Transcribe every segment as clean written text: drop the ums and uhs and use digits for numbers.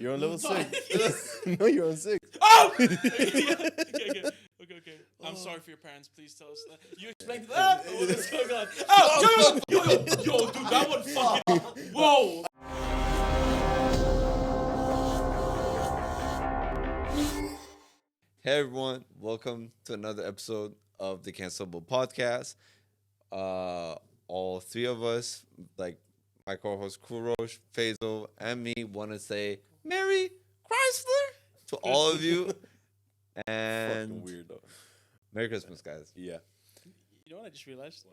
You're on level No. 6. No, you're on 6. Oh! Okay. I'm sorry for your parents. Please tell us that. You explained that? What's going on? Oh, yo, dude, that one fucking. Whoa! Hey everyone, welcome to another episode of the Cancellable Podcast. All three of us, like my co-host Kurosh, Faisal, and me, want to say Merry Chrysler to all of you. And Fucking weirdo. Merry Christmas, guys. Yeah. You know what I just realized?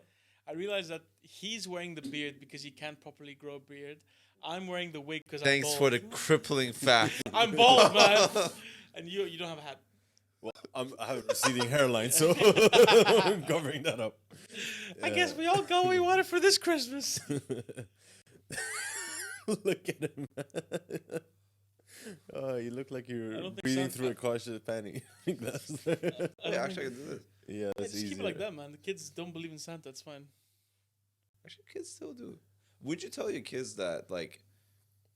I realized that he's wearing the beard because he can't properly grow a beard. I'm wearing the wig because I'm Thanks bald. for the crippling fact. I'm bald, man. And you don't have a hat. Well, I have a receding hairline, so I'm covering that up. I guess we all got what we wanted for this Christmas. Look at him. Oh, you look like I you're don't think breathing Santa- through a cautious panty. That's Yeah, actually, I can do this. yeah, Yeah, that's just easy. keep it like that, man. The kids don't believe in Santa. It's fine. Actually, kids still do. Would you tell your kids that, like,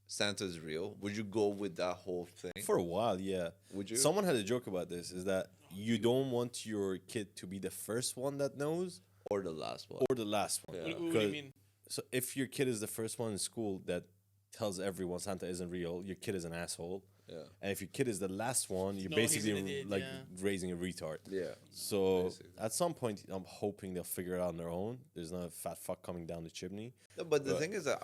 Santa's real? Would you go with that whole thing? For a while, yeah. Would you? Someone had a joke about this, is that you don't want your kid to be the first one that knows Or the last one? or the last one. Yeah. What do you 'Cause- mean? So if your kid is the first one in school that tells everyone Santa isn't real, your kid is an asshole. Yeah. And if your kid is the last one, you're No, he's basically an idiot, like yeah. raising a retard. Yeah. So Basically. at some point, I'm hoping they'll figure it out on their own. There's not a fat fuck coming down the chimney. No, but the But- thing is that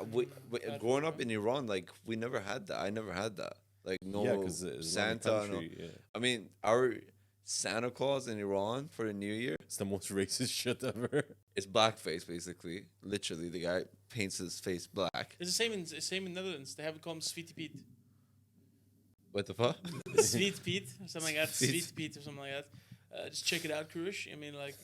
growing up in Iran, like, we never had that. I never had that. Like, no Yeah, because it's Santa. not a No, country. Yeah. I mean, our Santa Claus in Iran for the New Year, It's the most racist shit ever. it's blackface, basically. Literally, the guy paints his face black. It's the same in Netherlands. They have it called Sweet Piet. What the fuck? Sweet Pete or something like that. Sweet. Sweet Pete or something like that. Just check it out, Kurush. I mean, like,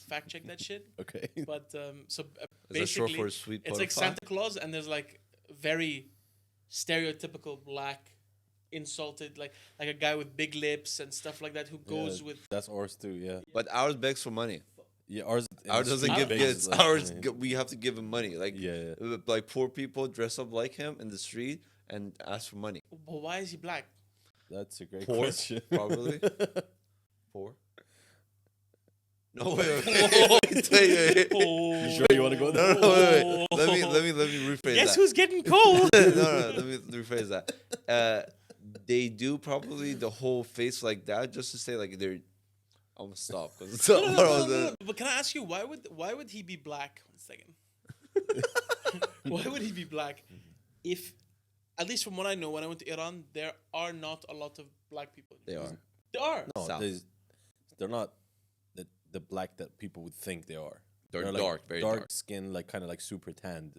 fact check that shit. Okay. But so Is that short basically, for sweet it's like butterfly? Santa Claus, and there's like very stereotypical black, insulted, like a guy with big lips and stuff like that who goes Yeah, with. That's ours too. Yeah. But ours begs for money. Yeah. Ours. Ours doesn't I give don't- gifts. Like, Ours, yeah. we have to give him money. Like, Yeah. like poor people dress up like him in the street and ask for money. But why is he black? That's a great Poor, question. probably. Poor. No, wait. Wait. Oh. You sure you want to go No, there? no, wait. Let me rephrase Guess that. who's getting cold? No, let me rephrase that. They do probably the whole face like that just to say like they're. I'm gonna stop because it's No. But can I ask you why would he be black? 1 second. Why would he be black? If, at least from what I know, when I went to Iran, there are not a lot of black people. They are. There are. No, South. they're not the black that people would think they are. They're like dark, very dark dark. skin, like kind of like super tanned.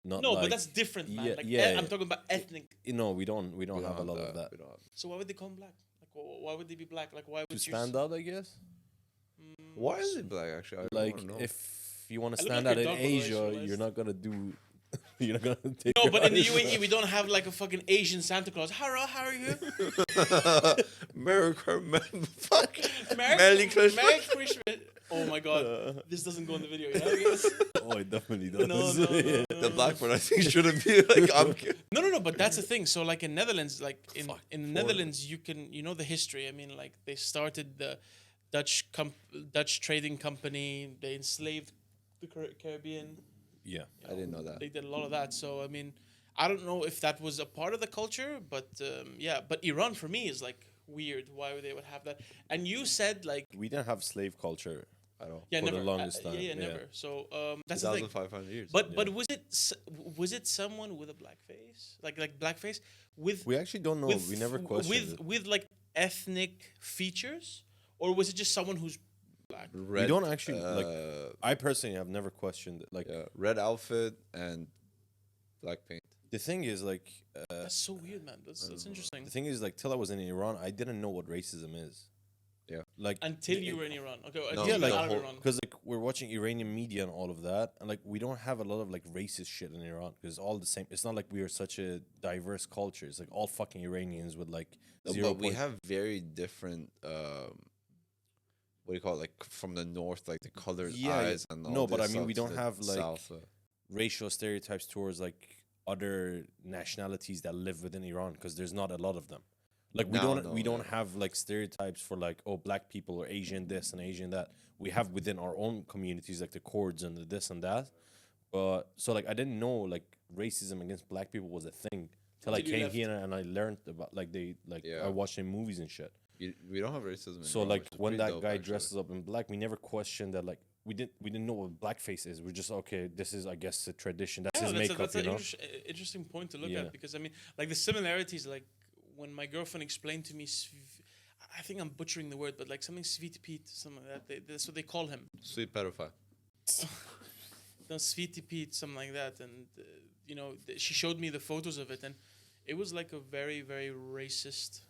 Not No, like, but that's different, man. Yeah, Like, yeah, I'm yeah. talking about ethnic. No, we don't We have a lot of that. We don't have. So why would they call him black? Like, why would they be black? Like, why would To you stand out, I guess. Why is it black? Actually, I Like don't know. if you want to I look stand like out your in dog, by the way, I Asia, realized. you're not gonna do. You're not gonna take. No, your but in the eyes UAE, off. we don't have like a fucking Asian Santa Claus. How are you? Merry fuck. Merry, Merry Christmas. Merry Christmas. Oh my god, this doesn't go in the video. You know, guys? Oh, it definitely does. No. The black one, I think, shouldn't be like. No. But that's the thing. So like in Netherlands, like in Fuck, the poor. Netherlands, you know the history. I mean, like they started the Dutch trading company. They enslaved the Caribbean. Yeah. I didn't know that. They did a lot of that. So I mean, I don't know if that was a part of the culture, but yeah. But Iran for me is like weird. Why would they would have that? And you said like We didn't have slave culture at all. yeah, for never. the longest time. Yeah, never. So that's the thing. 2,500 years. But was it someone with a black face, like blackface with We actually don't know. with We never questioned it. with like ethnic features, or was it just someone w's black? red, don't actually, like, I personally have never questioned it. Like red outfit and black paint. the thing is, like, That's so weird, man. That's interesting. the thing is, like, till I was in Iran, I didn't know what racism is. Yeah. Like Until you were in Iran, okay? No, Until yeah, you like got out of Iran. because like we're watching Iranian media and all of that, and like we don't have a lot of like racist shit in Iran because it's all the same. It's not like we are such a diverse culture. It's like all fucking Iranians with like No, 0. but we have very different. What do you call it? Like from the north, like the colored Yeah, eyes and all no, but this I mean, we stuff to don't the have, like, south, racial stereotypes towards like other nationalities that live within Iran, because there's not a lot of them. Like we don't have like stereotypes for like, oh, black people or Asian this and Asian that. We have within our own communities like the Kurds and the this and that. But so like I didn't know like racism against black people was a thing till I came here and I learned about like I watched in movies and shit. We don't have racism. So like when that guy dresses up in black, we never questioned that. Like we didn't know what blackface is. We're just okay. This is I guess a tradition. That's his makeup. That's an interesting point to look at, because I mean like the similarities. Like when my girlfriend explained to me, I think I'm butchering the word, but like something Sweet Pete, something like that. That's what they call him. Sweet pedophile. No, Sweetie Pete, something like that. And she showed me the photos of it, and it was like a very, very racist.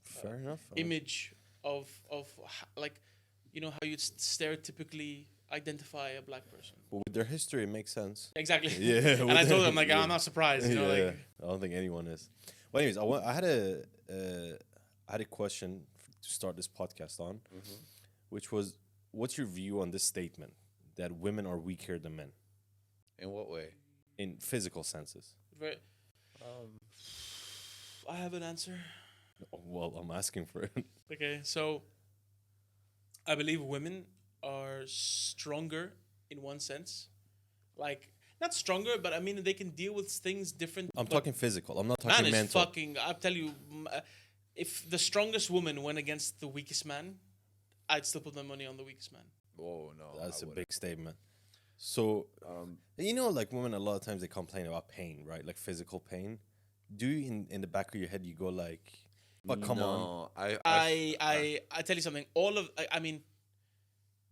Fair enough. Image of like, how you'd stereotypically identify a black person. But with their history, it makes sense. Exactly. Yeah. And I told them like, I'm not surprised. Like, I don't think anyone is. Well, anyways, I had a question to start this podcast on, which was, what's your view on this statement that women are weaker than men? In what way? In physical senses. I have an answer. Well, I'm asking for it. Okay, so I believe women are stronger in one sense. Like, not stronger, but I mean, they can deal with things different. I'm talking physical. I'm not talking man mental. Is fucking, I'll tell you, if the strongest woman went against the weakest man, I'd still put my money on the weakest man. Oh, no. That's a big statement. So, like women, a lot of times they complain about pain, right? Like physical pain. Do you, in the back of your head, you go like, "But come on." I tell you something. I mean,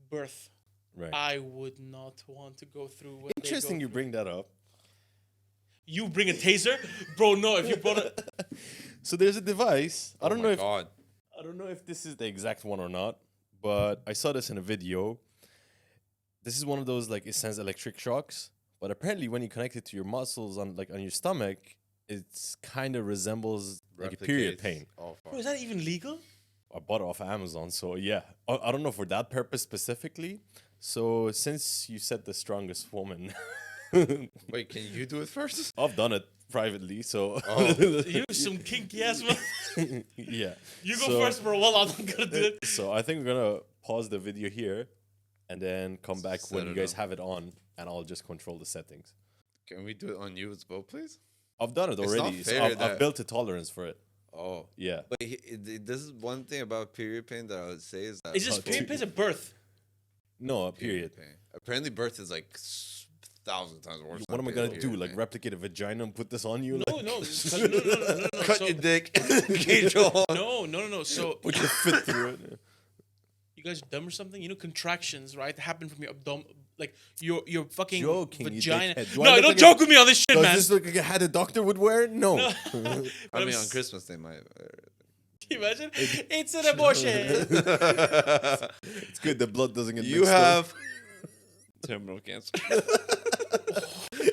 birth. Right. I would not want to go through. What Interesting, they go you through. bring that up. You bring a taser, bro? No, if you brought it. So there's a device. I don't know I don't know if this is the exact one or not, but I saw this in a video. This is one of those like it sends electric shocks, but apparently when you connect it to your muscles on your stomach, it's kind of resembles like a period pain. Oh, Bro, is that even legal? I bought it off Amazon, so yeah. I don't know for that purpose specifically. So since you said the strongest woman, wait, can you do it first? I've done it privately, so You some kinky ass one. yeah. You go first, bro. Well, I'm not gonna do it. So I think we're gonna pause the video here, and then come back when you guys have it on, and I'll just control the settings. Can we do it on you as well, please? I've done it already. So I've built a tolerance for it. Oh. Yeah. But this is one thing about period pain that I would say is that... Is this period pain or birth? No, a period. Pain. Apparently birth is like 1,000 times worse. What am I going to do? Like replicate a vagina and put this on you? No, like? no. Cut your dick. Cage your No. So put your foot through it. You guys dumb or something? You know contractions, right? Happen from your abdomen, like your fucking joking, vagina. You No, don't joke with me on this shit, man. Does this look like a hat a doctor would wear? No. I mean, on Christmas they might. Can you imagine? It's an abortion. It's good. The blood doesn't get You mixed have terminal cancer.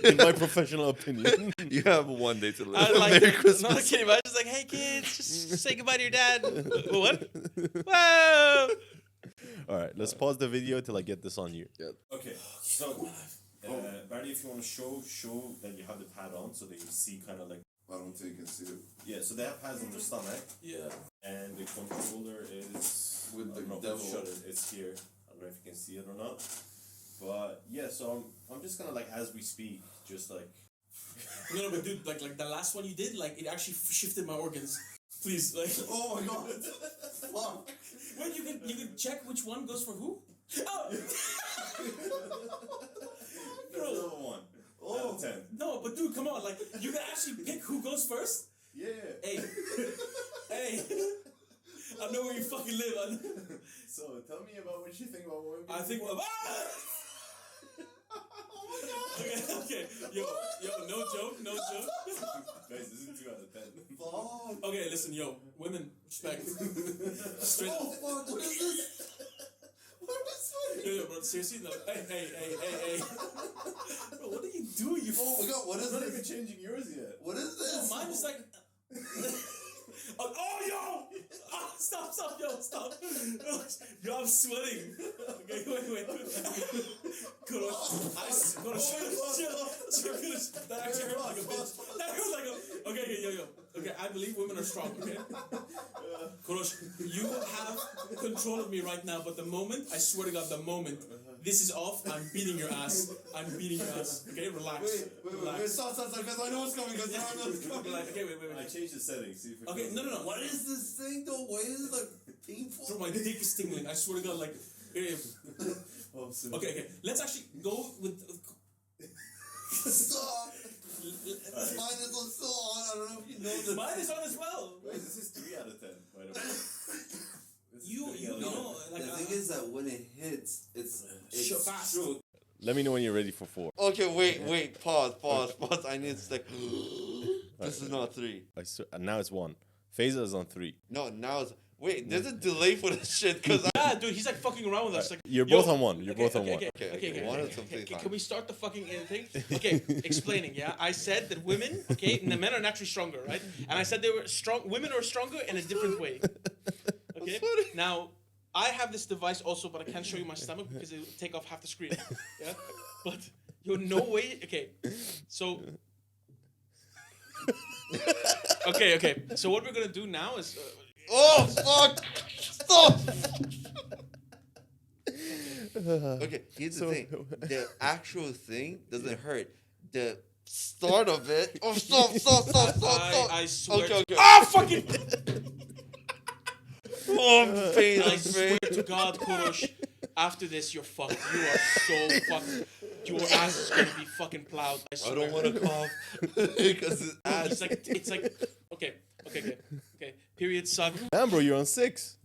In my professional opinion. You have one day to live. Merry Christmas. No, can you imagine? It's like, hey kids, just say goodbye to your dad. What? Whoa! All right, let's pause the video till I get this on you. Yeah. Okay, so Barry, if you want to show that you have the pad on, so that you see kind of like. I don't think you can see it. Yeah, so they have pads on their stomach. Yeah. And the controller is with the devil. It's here. I don't know if you can see it or not. But yeah, so I'm just gonna like as we speak, just like. No, but dude, like the last one you did, like it actually shifted my organs. Please, like. Oh my god! Fuck! Wait, you can check which one goes for who? Oh. Bro. Another one. Out of 10. No, but dude, come on, like you can actually pick who goes first. Yeah. Hey. I know where you fucking live. So tell me about what you think about women. I think. Okay. Yo, no joke. Guys, this is 2 out of 10. Fuck! Okay, listen, women, respect. Straight Oh fuck! What is this? What is this? Yo, bro, seriously, no. Hey. Bro, what are you doing? Oh my god! What is I'm not this? even changing yours yet. What is this? Mine is like. Yo! Stop, yo, stop. Yo, I'm sweating. Okay, wait. That actually hurt like a bitch. That hurt like a. Okay, yo. Okay, I believe women are strong. Okay. Kurosh, you have control of me right now, but the moment, I swear to God, the moment this is off, I'm beating your ass. Okay, relax. Wait, stop, because I know what's coming, Okay, wait. I changed the settings. See if it Okay, no. What is this thing though? Why is it like painful? Bro, my dick is tingling. I swear to God, like. Okay. Let's actually go with. Stop. Mine is still on. I don't know if you know this. Mine is on as well. Wait, this is 3 out of 10. By the way. You know, like. The thing is that when it hits, it's fast. true. Let me know when you're ready for 4. Okay, wait. Pause. I need to like. This is not 3. Now it's 1. Phaser is on 3. No, now it's. Wait, there's a delay for this shit because Yeah, dude, he's like fucking around with us. Like, You're both on 1. You're both on 1. Okay. One or something. Can we start the fucking thing? Okay, explaining. Yeah, I said that women, okay, and the men are naturally stronger, right? And I said they were strong. Women are stronger in a different way. Okay. Now, I have this device also, but I can't show you my stomach because it will take off half the screen. Yeah, but you're no way. Okay, so. Okay. So what we're gonna do now is. Oh fuck! Stop! Okay, here's the thing. The actual thing doesn't hurt. The start of it. Oh, stop! I swear. Okay. Ah, fucking! Oh, pain. I swear to God, Kurosh, after this, you're fucked. You are so fucked. Your ass is gonna be fucking plowed. I swear. I don't want to cough because it's ass. It's like. Okay. Period suck. Damn, bro, you're on 6.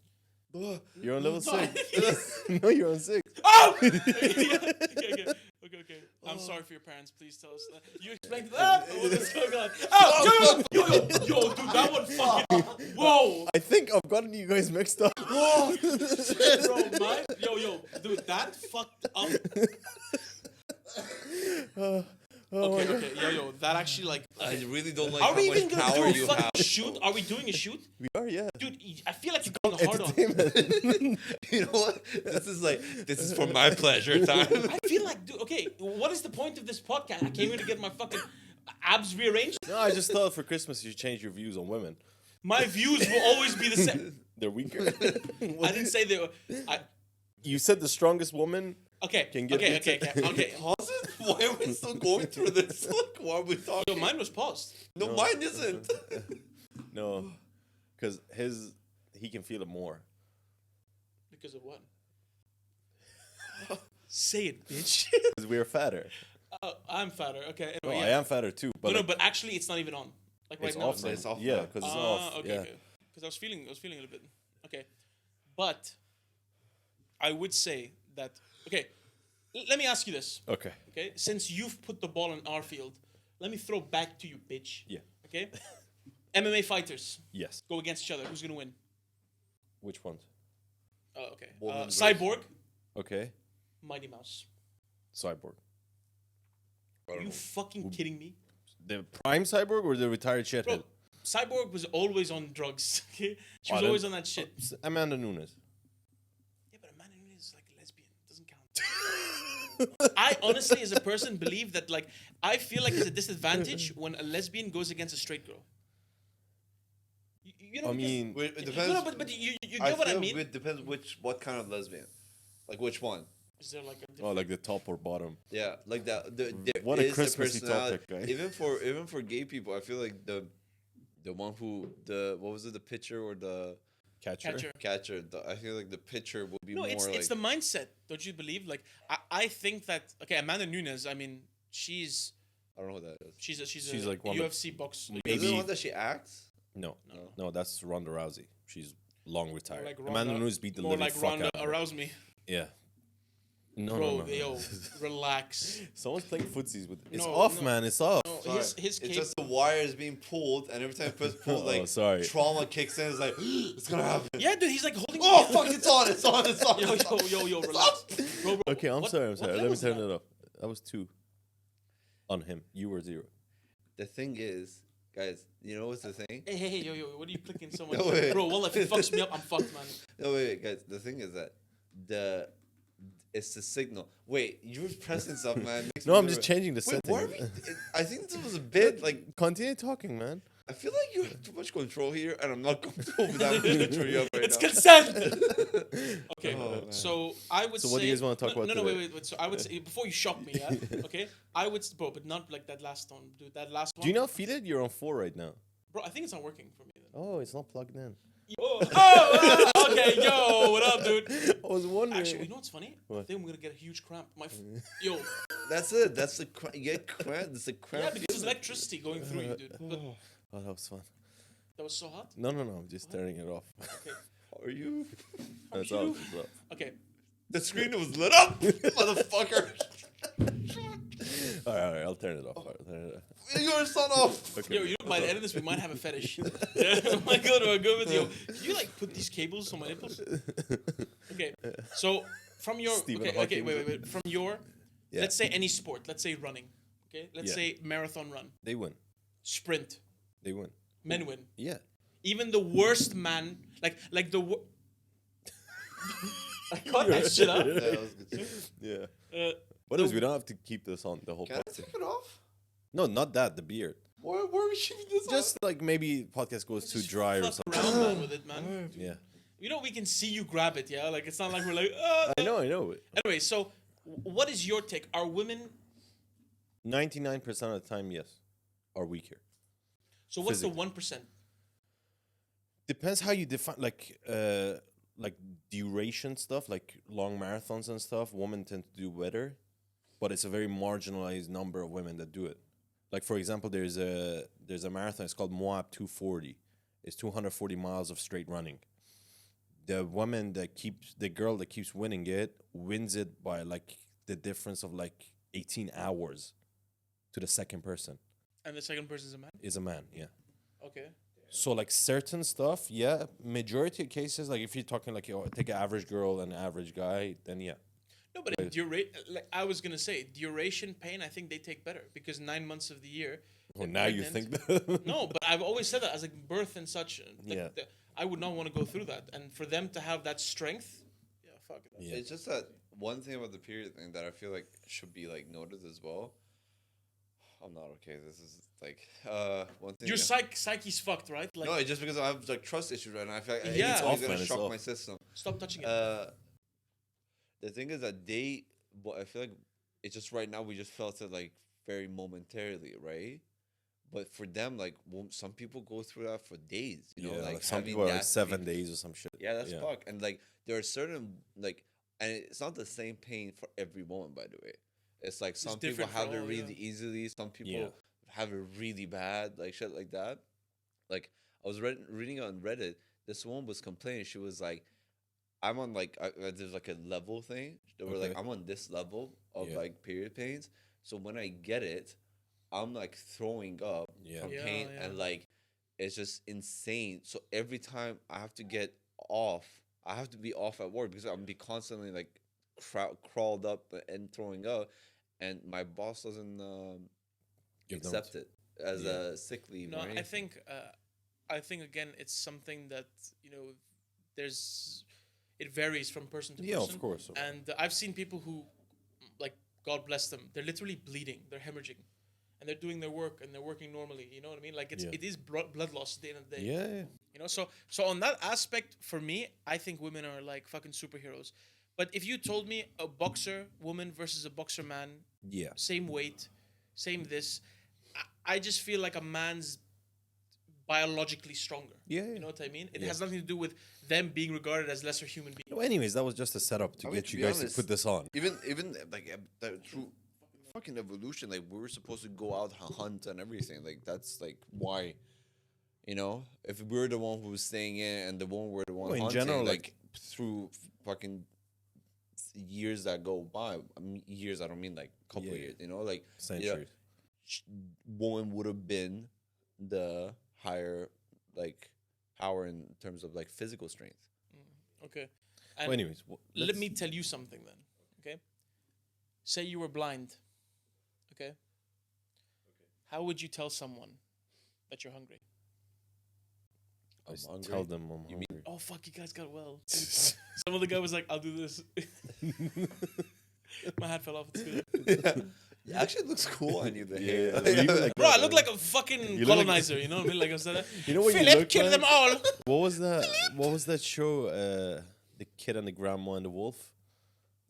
You're on level 6. No, you're on 6. Oh! Okay. I'm sorry for your parents. Please tell us. You explained to them what's going on. Oh, yo, dude, that one fucking. Whoa, I think I've gotten you guys mixed up. Whoa! bro, dude, that fucked up. Okay, yo, that actually like. I really don't like Are how we much even gonna power do a you fucking have. shoot? Are we doing a shoot? We are, yeah. Dude, I feel like you're going hard on. Entertainment. You know what? This is for my pleasure time. I feel like, dude, okay, what is the point of this podcast? I came here to get my fucking abs rearranged. No, I just thought for Christmas you should change your views on women. My views will always be the same. They're weaker. I didn't say they were. You said the strongest woman Okay. can get Okay. Pause it? Why are we still going through this? Like, why are we talking? Yo, mine was paused. No, mine isn't. No, because he can feel it more. Because of what? Say it, bitch. Because we're fatter. I'm fatter. Okay. No, Anyway, I am fatter too. But no, but actually, it's not even on. Like right it's now, off. It's off Yeah, now. because it's off. Okay. Yeah. Because I was feeling a little bit. Okay, but I would say that. Okay, let me ask you this. Okay. Okay, since you've put the ball in our field, let me throw back to you, bitch. Yeah. Okay. MMA fighters Yes. go against each other. Who's gonna win? Which ones? Oh, okay. Woman versus- Cyborg, Okay. Mighty Mouse. Cyborg. Are you fucking kidding me? The prime cyborg or the retired shithead? Bro, Cyborg was always on drugs. Okay, she was then- always on that shit. Amanda Nunes. Yeah, but Amanda Nunes is like a lesbian. Doesn't count. I honestly, as a person, believe that like I feel like it's a disadvantage when a lesbian goes against a straight girl. You know, I mean, Wait, it no, depends. no, but you get what I mean. It depends what kind of lesbian. Like which one? Is there like a oh, different... like the top or bottom. Yeah, like that. There What a is Christmassy personality. topic, guys. Even for gay people, I feel like the one who what was it, the pitcher or the Catcher. catcher? I feel like the pitcher would be No, more it's like. it's the mindset. Don't you believe? Like I think that Amanda Nunes. I mean, she's I don't know who that is. she's She's a like one of- UFC box. Is it Maybe- the one that she acts? No. No. No, that's Ronda Rousey. She's long retired. Like Amanda Ronda- Nunes beat the more living like fuck Ronda out of her. arouse me, Yeah. No, bro. no. Yo, relax. Someone's playing footsies with. It's No, off, no. man. It's off. No, Sorry. his It's cape. just the wire is being pulled, and every time it gets pulled, like sorry. trauma kicks in. It's like it's gonna happen. Yeah, dude, he's like holding. Oh fuck! It's on! It's on! It's on! Yo, it's on. yo, relax, bro. Okay, I'm what- sorry. what Let level me is turn that? it up. That was 2. On him. You were 0. The thing is, guys, you know what's the thing? Hey, yo, what are you clicking so much? No way. Bro, well, if it fucks me up, I'm fucked, man. No, wait, guys. The thing is that it's the signal. Wait, you were pressing something, man. Makes No, me I'm just nervous. changing the Wait, setting. why are we? I think this was a bit like. Continue talking, man. I feel like you have too much control here, and I'm not comfortable with that control you have right It's now. consent. Okay, Oh, man. so I would say. So what do you guys wanna talk about No, today? wait. So I would say before you shock me, yeah. Okay, I would, bro, but not like that last one, dude. That last one. Do you not feel it? You're on 4 right now. Bro, I think it's not working for me. Then. Oh, it's not plugged in. Okay, yo, what up, dude? I was wondering. Actually, you know what's funny? I What? think I'm gonna get a huge cramp. Yo, That's it. That's the you get cramp. That's the cramp. yeah, because there's electricity going through you, dude. But Oh, that was fun. that was so hot. No, I'm just turning it off. Okay, How are you? That's you? all. That's all. okay. The screen was lit up, motherfucker. All right, I'll turn it off. All right, turn it off. Your son off. Okay. Yo, you know, by the end of this, we might have a fetish. Yeah, my God, I'm good with you. Can you like put these cables on my nipples? Okay, so from your Stephen okay, Hawking. wait. From your, Yeah. let's say any sport. Let's say running. Okay, let's Yeah. say marathon run, They win. sprint. They win. Men win. Yeah. Even the worst man, like the. I cut that shit up. Yeah, that was good too. Yeah. But anyways, we don't have to keep this on the whole Can I podcast. take it off? No, not that. The beard. Why are we shooting this Just like maybe podcast goes too Just dry or fuck something. around, man, with it, man. Yeah. You know, we can see you grab it, yeah. Like it's not like we're like. I know. Anyway, so what is your take? Are women? 99% of the time, yes, are weaker. So what's the Physically. 1%? Depends how you define like duration stuff, like long marathons and stuff. Women tend to do better, but it's a very marginalized number of women that do it. Like for example, there's a marathon. It's called Moab 240. It's 240 miles of straight running. The girl that keeps winning it wins it by like the difference of like 18 hours to the second person. And the second person is a man. Is a man, yeah. Okay. So like certain stuff, yeah. Majority of cases, like if you're talking like take an average girl and an average guy, then yeah. No, but like I was gonna say, duration pain. I think they take better because 9 months of the year. Well, they're now you pregnant. think that? No, but I've always said that as like birth and such. Like, Yeah. I would not want to go through that, and for them to have that strength, yeah, fuck it. Yeah. It's just that one thing about the period thing that I feel like should be like noted as well. I'm not okay. This is like one thing. Your psyche's fucked, right? Like, No, it's just because I have like trust issues right now. I feel like Yeah. it's Off, always man, gonna it's shock off. my system. stop touching it. The thing is that I feel like it's just right now we just felt it like very momentarily, right? But for them, like some people go through that for days. You know, Yeah, like some having people are like that 7 days or some shit. Yeah, that's fuck. And like there are certain like, and it's not the same pain for every woman, by the way. It's like some people different for have it all, really yeah. easily. Some people Yeah. have it really bad, like shit like that. Like I was reading on Reddit. This woman was complaining. She was like, "I'm on like there's like a level thing. They were like, Okay. I'm on this level of Yeah. like period pains. So when I get it, I'm like throwing up Yeah. from Yeah, pain, yeah. and like it's just insane. So every time I have to get off, I have to be off at work because I'm be constantly like crawled up and throwing up, and my boss doesn't Give accept it as Yeah. a sick leave. No, right? I think again, it's something that it varies from person to Yeah, person. of course. And I've seen people who, like, God bless them, they're literally bleeding, they're hemorrhaging, and they're doing their work and they're working normally. You know what I mean? Like Yeah. it is blood loss at the end of the day. Yeah. You know, so on that aspect, for me, I think women are like fucking superheroes. But if you told me a boxer woman versus a boxer man, Yeah. same weight, same this, I just feel like a man's biologically stronger. Yeah. You know what I mean? It Yeah. has nothing to do with them being regarded as lesser human beings. No, anyways, that was just a setup to I mean, get to you be guys honest, to put this on. even like through fucking evolution, like we were supposed to go out hunt and everything. Like that's like why, you know, if we're the one who was staying in and the one were the one Well, in hunting, general, like through fucking years that go by. I mean, years. I don't mean like couple Yeah. years. You know, like Centuries. woman would have been the higher like power in terms of like physical strength. Okay. Well, And anyways, let me tell you something then. Okay. Say you were blind. Okay. How would you tell someone that you're hungry? I'm hungry. tell them I'm You hungry. mean Oh fuck, you guys got well. Some other guy was like, "I'll do this." My hat fell off. It's good. It actually looks cool on you, the Yeah, hair. you like Bro, I that, look right? like a fucking You look like- colonizer. You know what I mean? Like I said, You know what you Philip, look kill like? them all. What was that? What was that show? The Kid and the Grandma and the Wolf.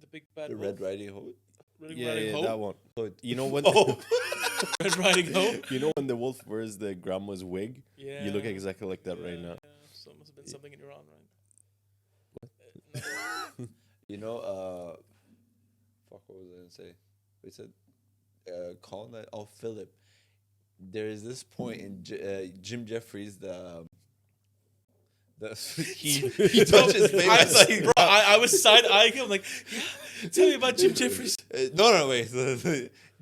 The big bad The wolf. Red Riding Hood. Riding that Hope. one. Hood. You know when? Red Riding Hope. You know when the wolf wears the grandma's wig? Yeah. You look exactly like that right now. Yeah. So it must have been something in Iran, right? You know, fuck, what was I gonna say? We said, calling that. Oh, Philip. There is this point in Jim Jeffries, he touches baby. I was like, bro, I was side eyeing him like, yeah, tell me about Jim Jeffries. No, wait.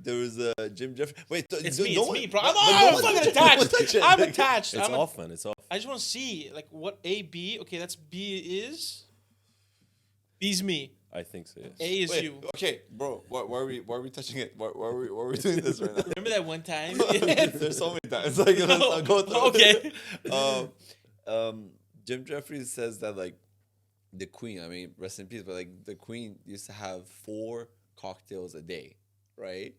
There was Jim Jeffries. Wait, It's no, me, no it's one- me, bro. no- I'm but no one fucking touch it, no one attached. touch it. I'm attached. It's off, man. It's off. I just want to see like what A B. Okay, that's B is. B's me. I think so. Yes. A is Wait, you. okay, bro. Why are we touching it? Why are we doing this right now? Remember that one time? There's so many times. Like, I'll go through it. Okay. Jim Jeffries says that like the Queen. I mean, rest in peace. But like the Queen used to have 4 cocktails a day, right?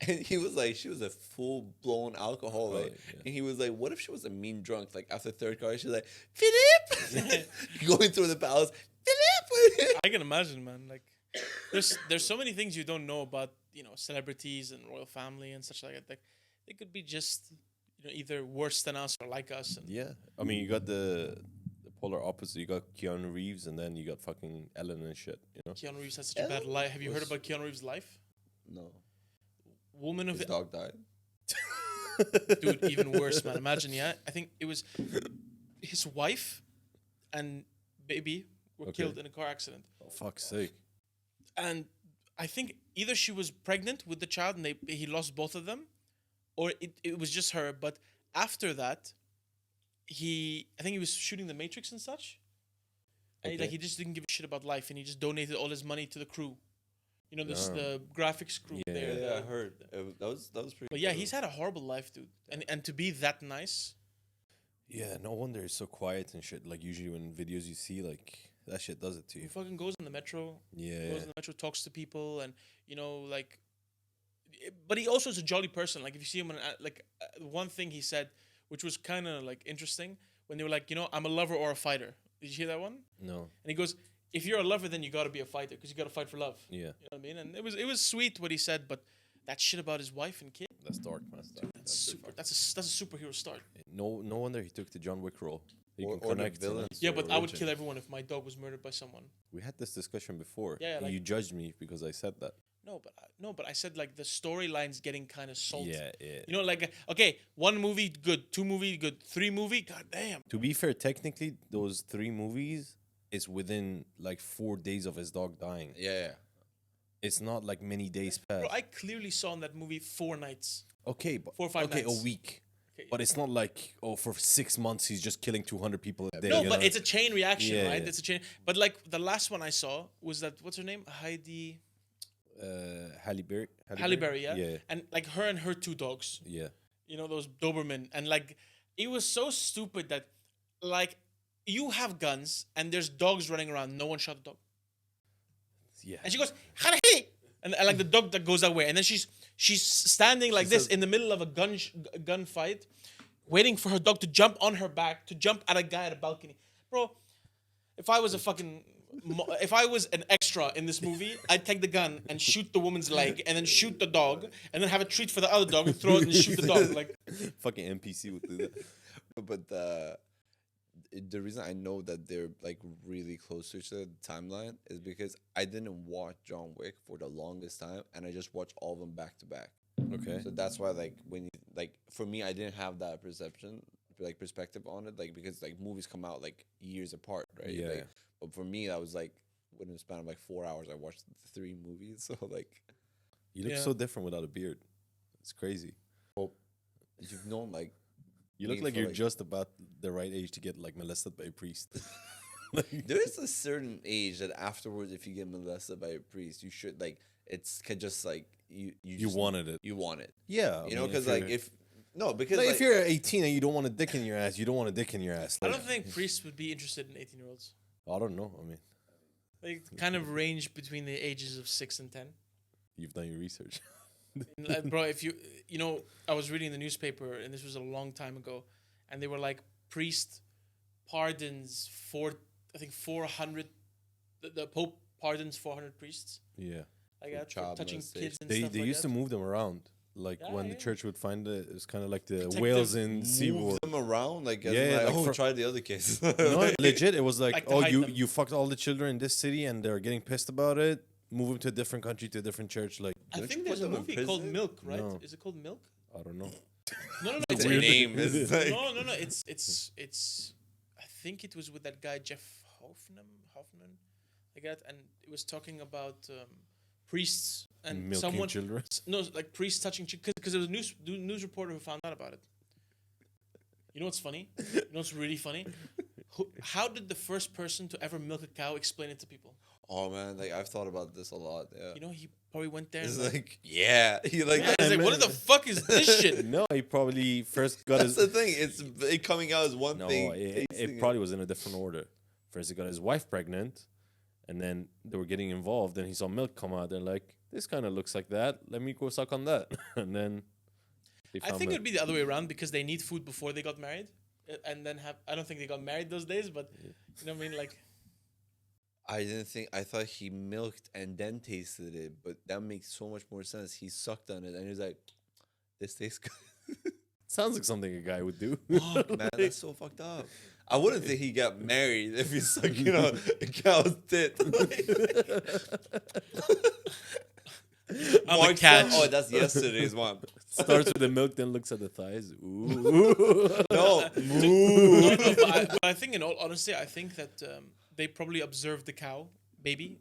And he was like, she was a full blown alcoholic, yeah. and he was like, what if she was a mean drunk? Like after 3rd cocktail, she's like, Philip, going through the palace, Philip. I can imagine, man. Like, there's so many things you don't know about, celebrities and royal family and such like that. Like, they could be just, either worse than us or like us. And Yeah. I mean, you got the polar opposite. You got Keanu Reeves, and then you got fucking Ellen and shit. You know. Keanu Reeves has such a bad life. Have you heard about Keanu Reeves' life? No, Woman of his the dog died. dude, even worse, man. Imagine, yeah. I think it was his wife and baby were Okay. killed in a car accident. Oh, fuck's sake. And I think either she was pregnant with the child and he lost both of them, or it was just her. But after that, I think he was shooting The Matrix and such. And Okay. he just didn't give a shit about life, and he just donated all his money to the crew. This Damn. the graphics crew Yeah, there. Yeah, I the- heard. That was pretty. But yeah, cool. he's had a horrible life, dude. And to be that nice. Yeah, no wonder it's so quiet and shit. Like usually when videos you see, like that shit does it to He you. fucking goes in the metro, Yeah. goes in the metro, talks to people, and like. But he also is a jolly person. Like if you see him, one thing he said, which was kind of like interesting, when they were like, I'm a lover or a fighter. Did you hear that one? No. And he goes, if you're a lover, then you got to be a fighter because you got to fight for love. Yeah. You know what I mean? And it was sweet what he said, but that shit about his wife and kid, That's dark, man. that's super. That's a superhero start. No wonder he took the John Wick role. He Or can the connect. villain. and- Yeah, but I would origin. kill everyone if my dog was murdered by someone. We had this discussion before. Yeah, and like- you judged me because I said that. No, but I said like the storyline's getting kind of salty. Yeah. Like okay, 1 movie good, 2 movie good, 3 movie, god damn. To be fair, technically, those 3 movies is within like 4 days of his dog dying. Yeah. It's not like many days past. Bro, I clearly saw in that movie 4 nights. Okay, but 4 or 5 okay, nights. a week. Okay. But it's not like for 6 months he's just killing 200 people a day. No, you but know? it's a chain reaction, Yeah, right? yeah. It's a chain. But like the last one I saw was that what's her name? Heidi Halle Berry. Halle Berry, yeah? Yeah. And like her and her 2 dogs. Yeah. Those Doberman, and like it was so stupid that like you have guns and there's dogs running around, no one shot the dog. Yeah. And she goes, "Harahi!" and like the dog that goes away, and then she's standing like this in the middle of a gunfight, waiting for her dog to jump on her back, to jump at a guy at a balcony. Bro, if I was if I was an extra in this movie, I'd take the gun and shoot the woman's leg, and then shoot the dog, and then have a treat for the other dog and throw it and shoot the dog. Like, Fucking NPC would do that. But the reason I know that they're like really close to each other, the timeline, is because I didn't watch John Wick for the longest time, and I just watched all of them back to back. Okay. So that's why, like, when you like, for me, I didn't have that perspective on it, like, because like movies come out like years apart, right? Yeah. Like, but for me, that was like within a span of like 4 hours, I watched 3 movies. So like, You look Yeah. so different without a beard. It's crazy. you've known like. You look Me like for, you're like- just about the right age to get like molested by a priest. There is a certain age that afterwards, if you get molested by a priest, you should like just like you You just, wanted it. you want it. Yeah. You know, because like if No, because Like, like, if you're 18 and you don't want a dick in your ass, you don't want a dick in your ass. I Like, don't think priests would be interested in 18-year-olds. I don't know. I mean, Like, kind of range between the ages of 6 and 10. you've done your research. Like, bro, if you know, I was reading the newspaper, and this was a long time ago, and they were like, priest pardons I think 400. The Pope pardons 400 priests. Yeah. Like For that, child for touching molestation. kids and They stuff like used that. to move them around. Like Yeah, when the yeah. church would find it was kind of like the Protective whales in move Seaboard. them around, like, as Yeah, in, like, like oh, for- try the other case. No, legit. It was like, Like to oh, hide you them. you fucked all the children in this city, and they're getting pissed about it. Move them to a different country, to a different church. Like, I Don't think you there's put a them in movie called prison? Milk, right? No. Is it called Milk? I don't know. No, no, no. the It's name is like, no. It's. I think it was with that guy Jeff Hoffman, like that, and it was talking about priests and Milking someone. children. No, like priests touching because there was a news reporter who found out about it. You know what's funny? You know what's really funny? How did the first person to ever milk a cow explain it to people? oh man, like I've thought about this a lot. Yeah, You know, he probably went there. it's And like, yeah, he like. yeah, he's like, what the fuck is this shit? No, he probably first got That's his. the thing. It's it coming out as one No, thing. it tasting probably was in a different order. First, he got his wife pregnant, and then they were getting involved. And he saw milk come out. They're like, "This kind of looks like that. Let me go suck on that." And then they I found think it milk. would be the other way around because they need food before they got married, and then have. I don't think they got married those days, but you know what I mean. Like, I didn't think. I thought he milked and then tasted it, but that makes so much more sense. He sucked on it and he was like, "This tastes good." Sounds like something a guy would do. Fuck, man, that's so fucked up. I wouldn't think he got married if he's sucking on a cow's tit. I'm a Mark's catch. son- Oh, that's yesterday's one. Starts with the milk, then looks at the thighs. Ooh. No, no, but I think, in all honesty, I think that they probably observed the cow baby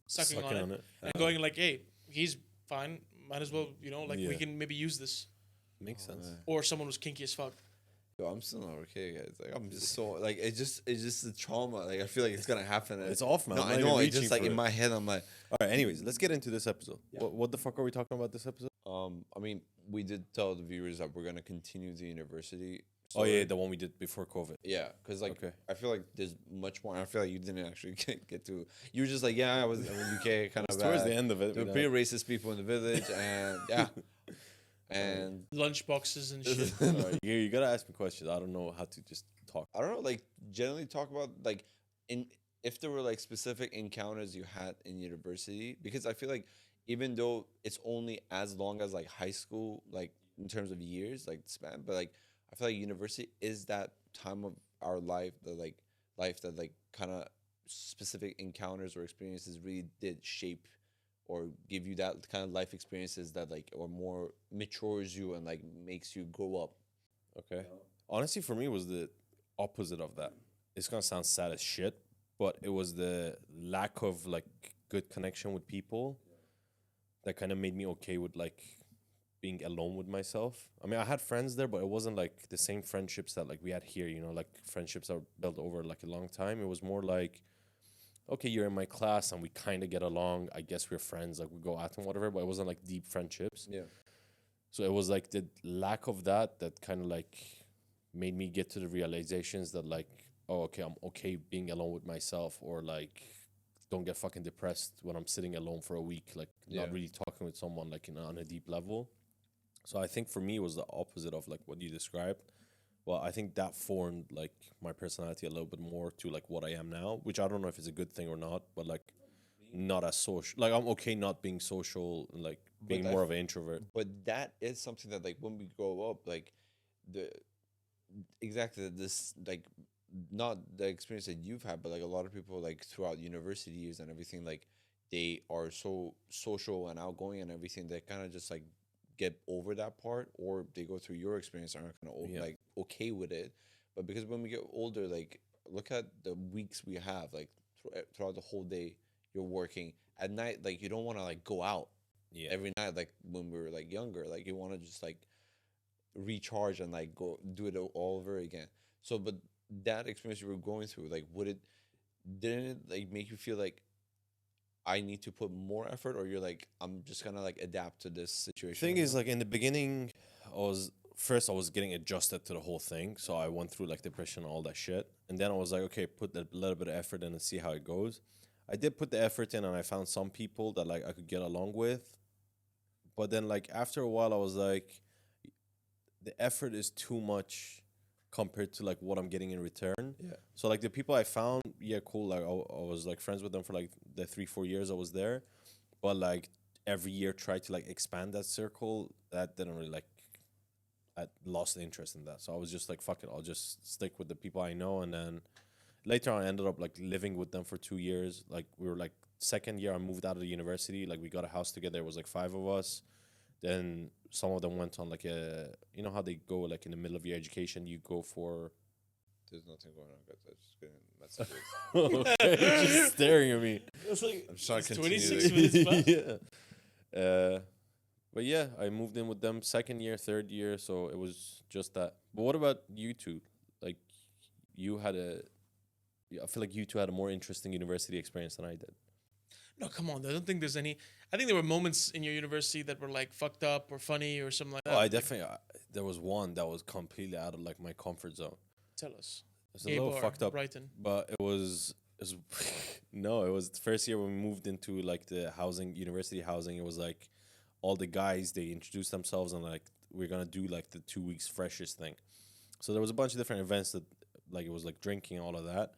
sucking on it, and going like, "Hey, he's fine. Might as well, you know, like we Yeah. can maybe use this." Makes sense. Or someone was kinky as fuck. Yo, I'm still not okay, guys. Like, I'm just so like it's just the trauma. Like, I feel like it's gonna happen. It's off, man. No, I'm I not even know. It's reaching just like for in it. my head, I'm like, All right. Anyways, let's get into this episode. What the fuck are we talking about this episode? I mean, we did tell the viewers that we're gonna continue the university. Oh yeah, story. the one we did before COVID. Yeah, because like Okay. I feel like there's much more. I feel like you didn't actually get to. You were just like, yeah, I was in the UK, kind of. Towards the end of it, There were pretty racist people in the village, and yeah, and Lunch boxes and shit. All right, you gotta ask me questions. I don't know how to just talk. I don't know, like generally talk about like if there were like specific encounters you had in university, because I feel like even though it's only as long as like high school, like in terms of years, like span, but like I feel like university is that time of our life that like kind of specific encounters or experiences really did shape or give you that kind of life experiences that like or more matures you and like makes you grow up. Okay. Honestly, for me, it was the opposite of that. It's gonna sound sad as shit, but it was the lack of like good connection with people that kind of made me okay with like being alone with myself. I mean, I had friends there, but it wasn't like the same friendships that like we had here. You know, like friendships are built over like a long time. It was more like, okay, you're in my class and we kind of get along. I guess we're friends. Like we go out and whatever, but it wasn't like deep friendships. Yeah. So it was like the lack of that kind of like made me get to the realizations that like, oh, okay, I'm okay being alone with myself, or like don't get fucking depressed when I'm sitting alone for a week, like not Yeah. really talking with someone like on a deep level. So I think for me it was the opposite of like what you described. Well, I think that formed like my personality a little bit more to like what I am now, which I don't know if it's a good thing or not, but like not as social. Like I'm okay not being social, and like being But I more f- of an introvert. But that is something that like when we grow up, like the exactly this like not the experience that you've had, but like a lot of people like throughout university years and everything, like they are so social and outgoing and everything, they kind of just like get over that part, or they go through your experience and are kind of Yeah. like okay with it. But because when we get older, like look at the weeks we have, like throughout the whole day, you're working at night, like you don't want to like go out Yeah. every night like when we were like younger, like you want to just like recharge and like go do it all over again. So but that experience you were going through, like didn't it like make you feel like I need to put more effort, or you're like I'm just gonna like adapt to this situation? Thing is, like in the beginning, I was first I was getting adjusted to the whole thing, so I went through like depression and all that shit, and then I was like, okay, put a little bit of effort in and see how it goes. I did put the effort in, and I found some people that like I could get along with, but then like after a while I was like, the effort is too much compared to like what I'm getting in return. Yeah. So like the people I found, yeah, cool. Like I was like friends with them for like the 3-4 years I was there, but like every year try to like expand that circle. That didn't really like. I lost interest in that, so I was just like, fuck it, I'll just stick with the people I know. And then later on, I ended up like living with them for 2 years. Like we were like second year, I moved out of the university. Like we got a house together. It was like 5 of us. Then some of them went on like a, you know how they go like in the middle of your education, you go for. There's nothing going on, guys. I'm just getting messages. You're just staring at me. It's like I'm trying to it's continue. 26 minutes past. Yeah. But yeah, I moved in with them second year, third year, so it was just that. But what about you two? Like, you had I feel like you two had a more interesting university experience than I did. No, come on. I don't think there's any. I think there were moments in your university that were like fucked up or funny or something like that. Oh, I definitely, there was one that was completely out of like my comfort zone. Tell us. It's a little fucked up, Brighton. but it was no, it was the first year when we moved into like the university housing. It was like, all the guys, they introduced themselves and like we're gonna do like the 2 weeks freshest thing. So there was a bunch of different events that like it was like drinking, all of that.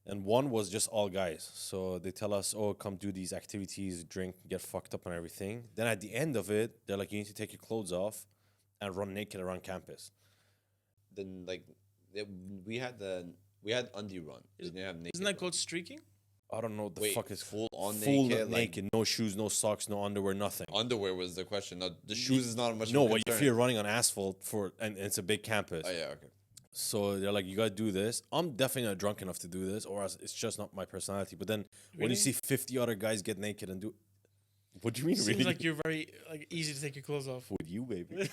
And one was just all guys. So they tell us, oh, come do these activities, drink, get fucked up and everything. Then at the end of it, they're like, you need to take your clothes off and run naked around campus. Then like we had undie run. We didn't have naked Isn't that run. called streaking? I don't know what the fuck is full on full naked. naked, no shoes, no socks, no underwear, nothing. Underwear was the question. Now, the shoes is not much. No, of a but if concern. you're running on asphalt and it's a big campus. Oh yeah, okay. So they're like, you gotta do this. I'm definitely not drunk enough to do this, or else it's just not my personality. But then when you see 50 other guys get naked and do, what do you mean? Seems really? like you're very like easy to take your clothes off. With you, baby.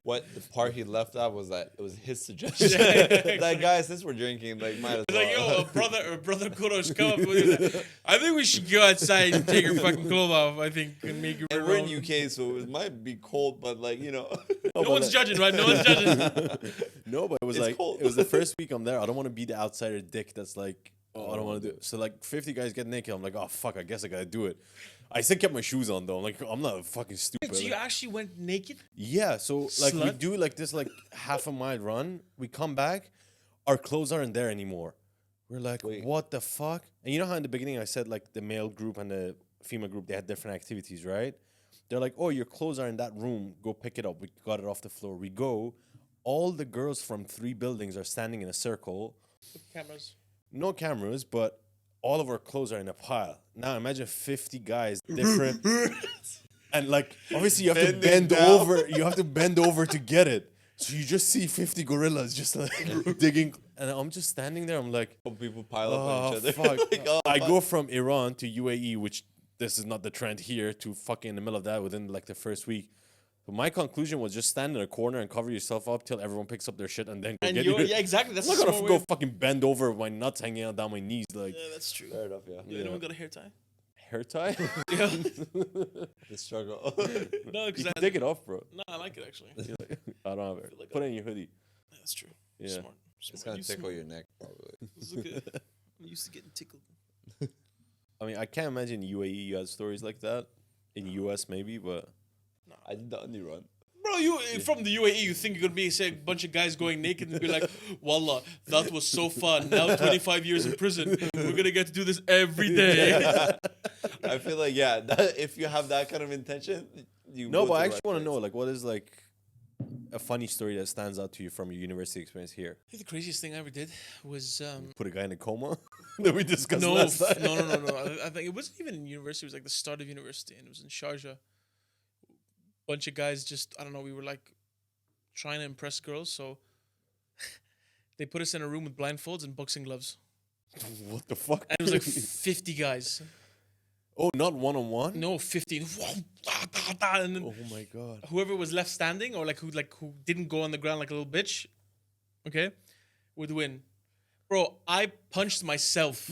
What the part he left out was that it was his suggestion. Yeah, Like, guys, since we're drinking, like, might as It's well. like, yo, brother Kurosh, come up. I think we should go outside and take your fucking clothes off. I think and make it. And we're in UK, so it might be cold, but like, you know. No one's judging, right? No one's judging. No, but it was It's like cold. it was the first week I'm there. I don't want to be the outsider dick that's like, oh, I don't want to do it. So like 50 guys get naked. I'm like, oh fuck, I guess I gotta do it. I still kept my shoes on though. I'm like, I'm not fucking stupid. So you Like, actually went naked? yeah, so like we Slut? do like this like half a mile run. We come back, our clothes aren't there anymore. We're like, Wait. what the fuck? And you know how in the beginning I said like the male group and the female group, they had different activities, right? They're like, oh, your clothes are in that room. Go pick it up. We got it off the floor. We go. All the girls from 3 buildings are standing in a circle. Cameras. No cameras, but all of our clothes are in a pile. Now imagine 50 guys, different. And like, obviously you have to Bending bend down. over. You have to bend over to get it. So you just see 50 gorillas just like digging. And I'm just standing there. I'm like, People pile up on oh, each other. fuck. Like, oh, I fuck. go from Iran to UAE, which this is not the trend here, to fucking in the middle of that within like the first week. But my conclusion was just stand in a corner and cover yourself up till everyone picks up their shit and then go And get you're, it. yeah, exactly. That's I'm the not gonna smart go way. fucking bend over with my nuts hanging out down my knees like Yeah, that's true. Fair enough, yeah. Yeah. Anyone got a hair tie? hair tie. Yeah. The struggle. No, You because can take it off, bro. no, I like it actually. I don't have it. feel like Put it in your hoodie. Yeah, that's true. Yeah. Smart. It's Smart. gonna You tickle smart. your neck, probably. Look at- I'm used to getting tickled. I mean, I can't imagine UAE you had stories like that. In US maybe, but I did the undie run. Bro, you from the UAE, you think you're gonna be say a bunch of guys going naked and be like, "Wallah, that was so fun. Now 25 years in prison, we're gonna get to do this every day." I feel like, if you have that kind of intention, you no. go But to I the actually right want to place. know, like, what is like a funny story that stands out to you from your university experience here? I think the craziest thing I ever did was Put a guy in a coma that we discussed no, last time. no. I think it wasn't even in university. It was like the start of university, and it was in Sharjah. Bunch of guys just, I don't know, we were like trying to impress girls, so they put us in a room with blindfolds and boxing gloves. What the fuck? And it was like 50 guys. Oh, not one on one. No, 50. And then Oh my god. whoever was left standing or who didn't go on the ground like a little bitch, okay, would win. Bro, I punched myself.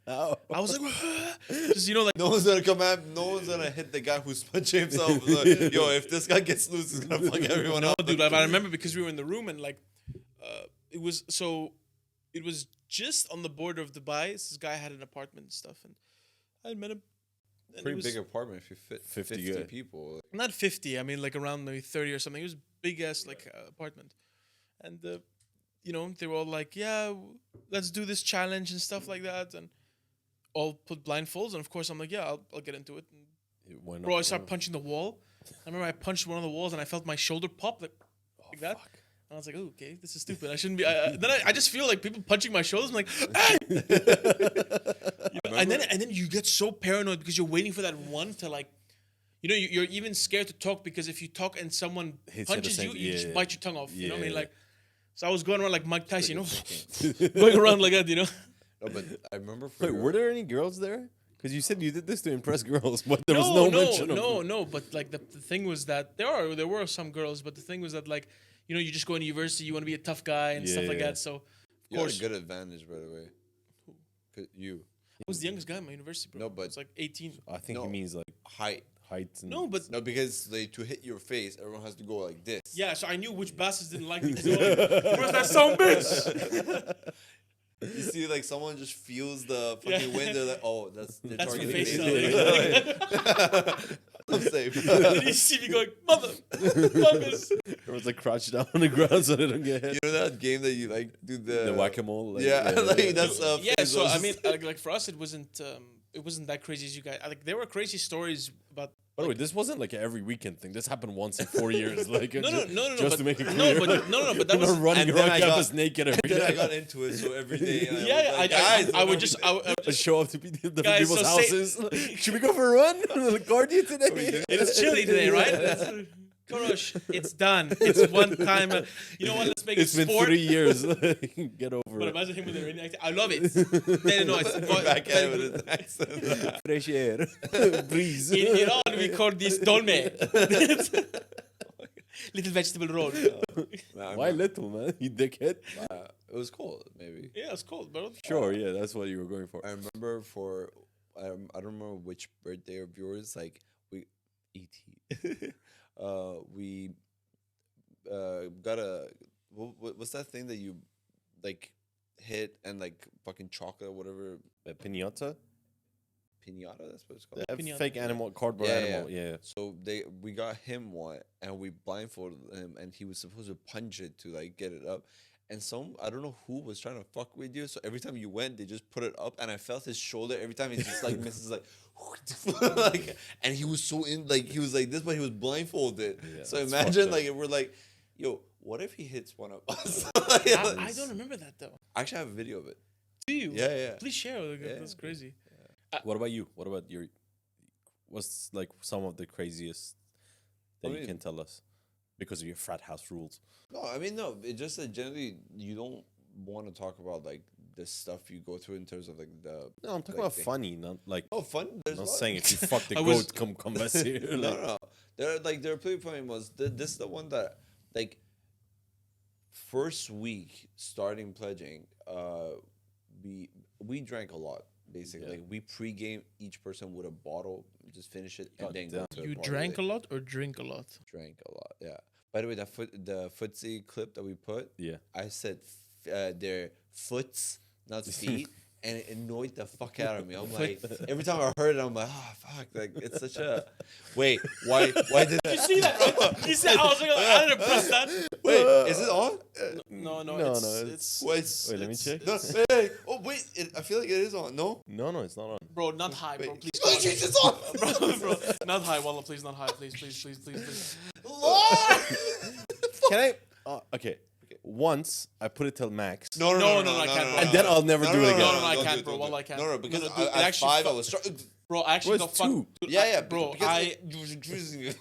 Oh. I was like, just like No one's gonna come at. No one's gonna hit the guy who's punching himself. Like, yo, if this guy gets loose, he's gonna fuck everyone up. dude. I remember because we were in the room and it was just on the border of Dubai. This guy had an apartment and stuff, and I had met him. And Pretty big apartment if you fit 50 people. Not 50. I mean, like around maybe 30 or something. It was big ass apartment, and they were all like, "Yeah, let's do this challenge and stuff like that," and all put blindfolds. And of course, I'm like, "Yeah, I'll get into it." And bro, I started punching the wall. I remember I punched one of the walls, and I felt my shoulder pop like that. Fuck. And I was like, "Oh, okay, this is stupid. I shouldn't be." Then I just feel like people punching my shoulders. I'm like, "Hey!" And then you get so paranoid because you're waiting for that one to you're even scared to talk because if you talk and someone punches you, you just bite your tongue off. You know what I mean? Like, so I was going around like Mike Tyson, going around like that, No, but I remember. Wait, were there any girls there? Because you said you did this to impress girls, but there was no mention of No. But like the thing was that there were some girls, but the thing was that like you just go into university, you want to be a tough guy and stuff like that. So you had a good advantage, by the way. You. I was the youngest guy in my university, bro. No, but it's like 18. I think he means like height. And No, but no, because to hit your face, everyone has to go like this. yeah. So I knew which bastards didn't like me. Where's that son bitch? You see, like someone just feels the fucking wind. They're like, oh, they're That's my targeting face me. I'm safe. And you see me going, motherfuckers. everyone's like crouched down on the ground so they don't get hit. You know that game that you like do the whack-a-mole. Like, that's Yeah. So I mean, like for us, it wasn't that crazy as you guys. Like there were crazy stories about. By the way, this wasn't like an every weekend thing. This happened once in 4 years. Like No. Just to make it clear. No, but that You're was. not running and then around I campus naked every Then I day. got into it, so every day. I would just. Show up to different Guys, people's so say- houses. Should we go for a run? Cardio today? It's chilly today, right? Korosh, it's done. It's one time. You know what? Let's make It's it been sport. 3 years. Get over But it. imagine him with the acting. I love it. Then no, it's Back at it with his accent. Fresh air. Breeze. in Iran we call this dolme. Little vegetable roll. Why little, man? You dickhead. It was cold, maybe. Yeah, it's cold, bro. Sure, yeah, that's what you were going for. I remember I don't remember which birthday of yours, like we ET. We got what's that thing that you like hit and like fucking chocolate or whatever, Pinata? piñata, that's what it's called. Pinata. Fake animal, cardboard Yeah, animal, yeah. So we got him one and we blindfolded him and he was supposed to punch it to like get it up. And I don't know who was trying to fuck with you. So every time you went, they just put it up, and I felt his shoulder every time. He just like misses, like, like, and he was so he was like this, but he was blindfolded. Yeah, so that's imagine fucked up. like if we're like, yo, what if he hits one of us? I don't remember that though. I actually have a video of it. Do you? Yeah. Please share. Like, Yeah. That's crazy. What about you? What about what's like some of the craziest that you can tell us because of your frat house rules? No, I mean no. It's just that generally you don't want to talk about like the stuff you go through in terms of like the. No, I'm talking like, about funny, not like. Oh, fun. There's I'm not a lot. saying if you fuck the I goat, was- come mess here. No. There are pretty funny ones. This is the one that like first week starting pledging. We drank a lot basically. Yeah. Like we pregame each person with a bottle, just finish it, and God then damn. go to a You party. drank a lot or drink a lot? Drank a lot. Yeah. By the way, the footsie clip that we put. Yeah. I said their foots, not feet. And it annoyed the fuck out of me. I'm like, every time I heard it, I'm like, oh, fuck. Like, it's such a. Wait, why did You see that, right? You see, I was like, I didn't press that. Wait, is it on? No, No, it's Wait, let me check. No, hey, oh, wait. I feel like it is on. No? No, it's not on. bro, not high, bro. Wait. Please. Oh, come on. Jesus, on! bro, not high, Wallah, please, not high, please. Lord! Can I? Okay. Once I put it till max. No, I can't. And then I'll never do it again. No, I don't can't, do it, bro. don't Wallah, do I it. can't. No, because dude, at it actually 5 I fu- was struggling. Bro, I actually Bro, got it's fucked. two. Dude, Yeah, bro, because I, you was accusing you.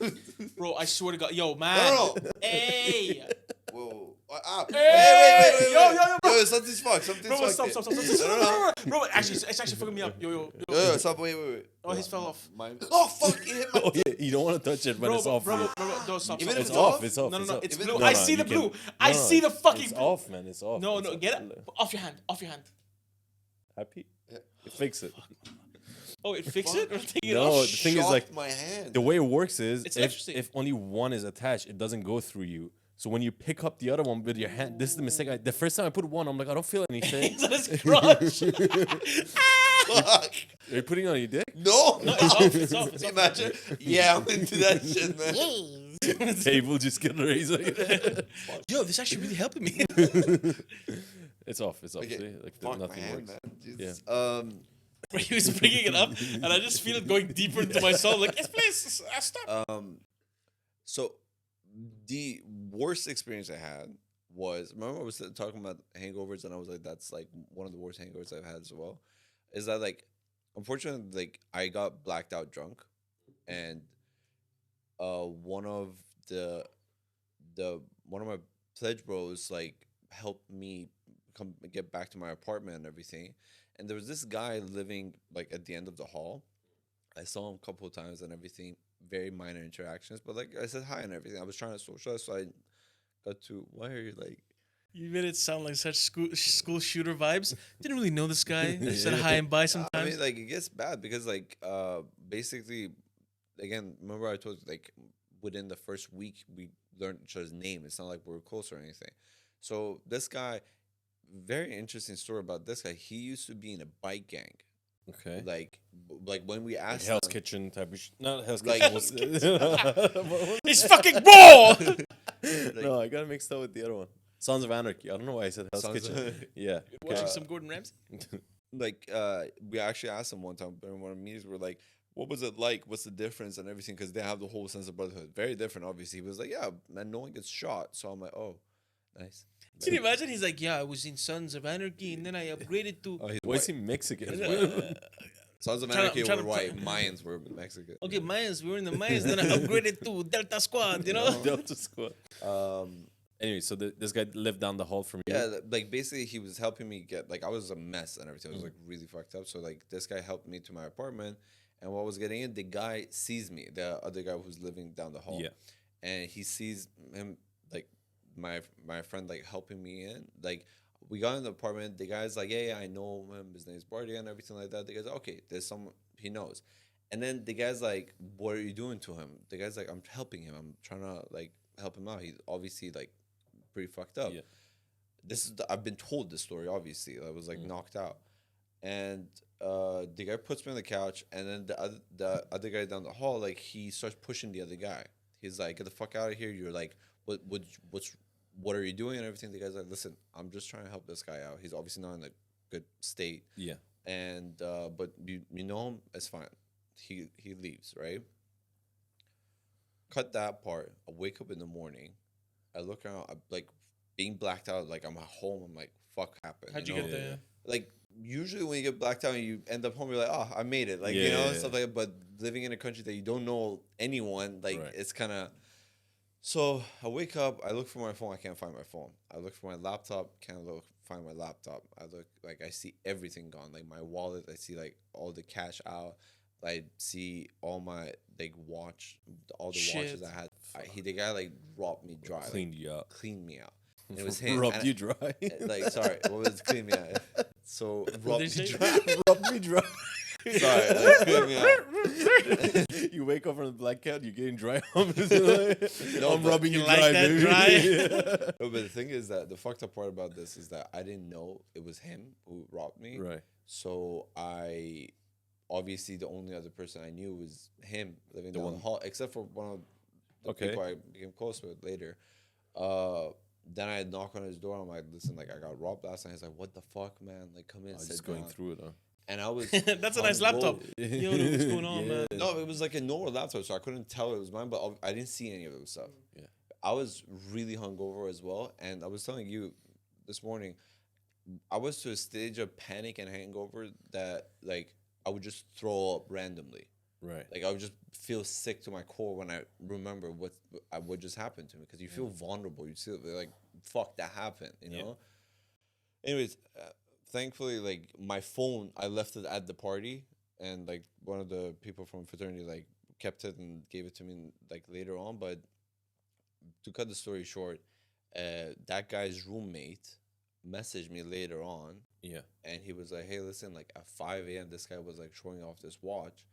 bro, I swear to God, yo, man. No. Hey. Whoa. Ow. Hey! Wait. Yo, bro. Yo, something's fucked. Bro, stop. No. Bro, actually, it's actually fucking me up. Yo. Yo, stop. Wait. Oh, his fell off. Oh, fuck. It hit my. Oh yeah, you don't want to touch it when Bro, it's off. bro, don't stop. Even stop. if It's it's off. off? It's off. No, it's it's off. blue. I see the you can- blue. I see the fucking It's blue. off, man. It's off. No, It's off. get it off your hand. Happy? Fix it. Oh, it fixed it or take it No, off? the thing is, like, my hand. the way it works is It's interesting. if only one is attached, it doesn't go through you. So when you pick up the other one with your hand, this is the mistake. The first time I put one, I'm like, I don't feel anything. It's on his crotch. Fuck. Are you putting it on your dick? No. No, it's off. It's off. It's off. Imagine. Yeah, I'm into that shit, man. Table just get raised. Yo, this actually really helping me. It's off. It's off. Okay. See? Like Fuck my nothing hand, works. man. Jesus. He was bringing it up, and I just feel it going deeper into my soul. Like, yes, please, stop. So the worst experience I had was, remember I was talking about hangovers, and I was like, that's like one of the worst hangovers I've had as well. Is that like, unfortunately, like I got blacked out drunk, and one of my pledge bros like helped me get back to my apartment and everything. And there was this guy living like at the end of the hall. I saw him a couple of times and everything, very minor interactions, but like I said hi and everything. I was trying to socialize, so I got to. Why are you like? You made it sound like such school shooter vibes. Didn't really know this guy. I said hi and bye sometimes. I mean, like it gets bad because like basically, again, remember I told you like within the first week we learned each other's name. It's not like we were close or anything. So this guy, very interesting story about this guy. He used to be in a bike gang. Okay. Like when we asked Hell's him, Kitchen type of not Hell's Like- Kitchen. He's fucking raw. No, I got it mixed up with the other one. Sons of Anarchy. I don't know why I said Hell's Sons Kitchen. of- Yeah. Watching some Gordon Ramsay. like we actually asked him one time during one of the meetings. We're like, what was it like? What's the difference and everything? Because they have the whole sense of brotherhood. Very different, obviously. He was like, yeah, man, no one gets shot. So I'm like, oh, nice. Can you imagine? He's like, yeah, I was in Sons of Anarchy, and then I upgraded to. Oh, he's Why is white. he Mexican? Sons of I'm trying to- Anarchy I'm trying were to white. Mayans were Mexican. Okay, Mayans, we were in the Mayans, then I upgraded to Delta Squad, you know? Delta Squad. Anyway, so this guy lived down the hall from you. Yeah, like basically he was helping me get, like I was a mess and everything. I was like really fucked up. So like this guy helped me to my apartment, and while I was getting in, the guy sees me, the other guy who's living down the hall. Yeah. And he sees him, like my friend like helping me in. Like we got in the apartment, the guy's like, yeah, I know him, his name's Barty and everything like that. The guy's like, okay, there's someone he knows. And then the guy's like, what are you doing to him? The guy's like, I'm helping him. I'm trying to like help him out. He's obviously like pretty fucked up. Yeah. This is I've been told this story. Obviously, I was like knocked out, and the guy puts me on the couch, and then the other guy down the hall, like he starts pushing the other guy. He's like, "Get the fuck out of here!" You're like, what are you doing and everything? The guy's like, "Listen, I'm just trying to help this guy out. He's obviously not in a good state, Yeah. and but you know him, it's fine." He leaves, right? Cut that part. I wake up in the morning. I look around, I'm like being blacked out, like I'm at home. I'm like, fuck happened. How'd you know? get there? Like, usually when you get blacked out and you end up home, you're like, oh, I made it. Like, Yeah, you know, yeah, stuff like that. But living in a country that you don't know anyone, like, Right. it's kind of. So I wake up, I look for my phone, I can't find my phone. I look for my laptop, can't find my laptop. I look, like, I see everything gone. Like, my wallet, I see, like, all the cash out. I see all my, like, all the Shit. watches I had. The guy, like, robbed me dry. Cleaned you up. Cleaned me out. And it was him. Rubbed And you dry. like, sorry, what was clean me out? So, robbed me did you say? dry. Rubbed me dry. Sorry, like, clean me out. You wake up from the blackout, you're getting dry hump. No, I'm but rubbing you you dry, like that baby. dry? Yeah. No, but the thing is that the fucked up part about this is that I didn't know it was him who robbed me. Right. So obviously the only other person I knew was him living The down one- the hall, except for one of the Okay. people I became close with later. Then I knock on his door. I'm like, listen, like I got robbed last night. He's like, what the fuck, man? Like, come in, I was sit just going down. through it, huh? And I was That's a nice laptop. Yo, what's going on, man? No, it was like a normal laptop, so I couldn't tell it was mine. But I didn't see any of the stuff. Yeah. I was really hungover as well, and I was telling you this morning, I was to a stage of panic and hangover that like I would just throw up randomly. Right. Like I would just feel sick to my core when I remember what just happened to me, because you feel vulnerable. You feel like fuck, that happened, you know. Anyways, thankfully, like my phone, I left it at the party, and like one of the people from fraternity like kept it and gave it to me like later on. But to cut the story short, that guy's roommate messaged me later on, Yeah. and he was like, "Hey, listen, like at 5 a.m., this guy was like showing off this watch,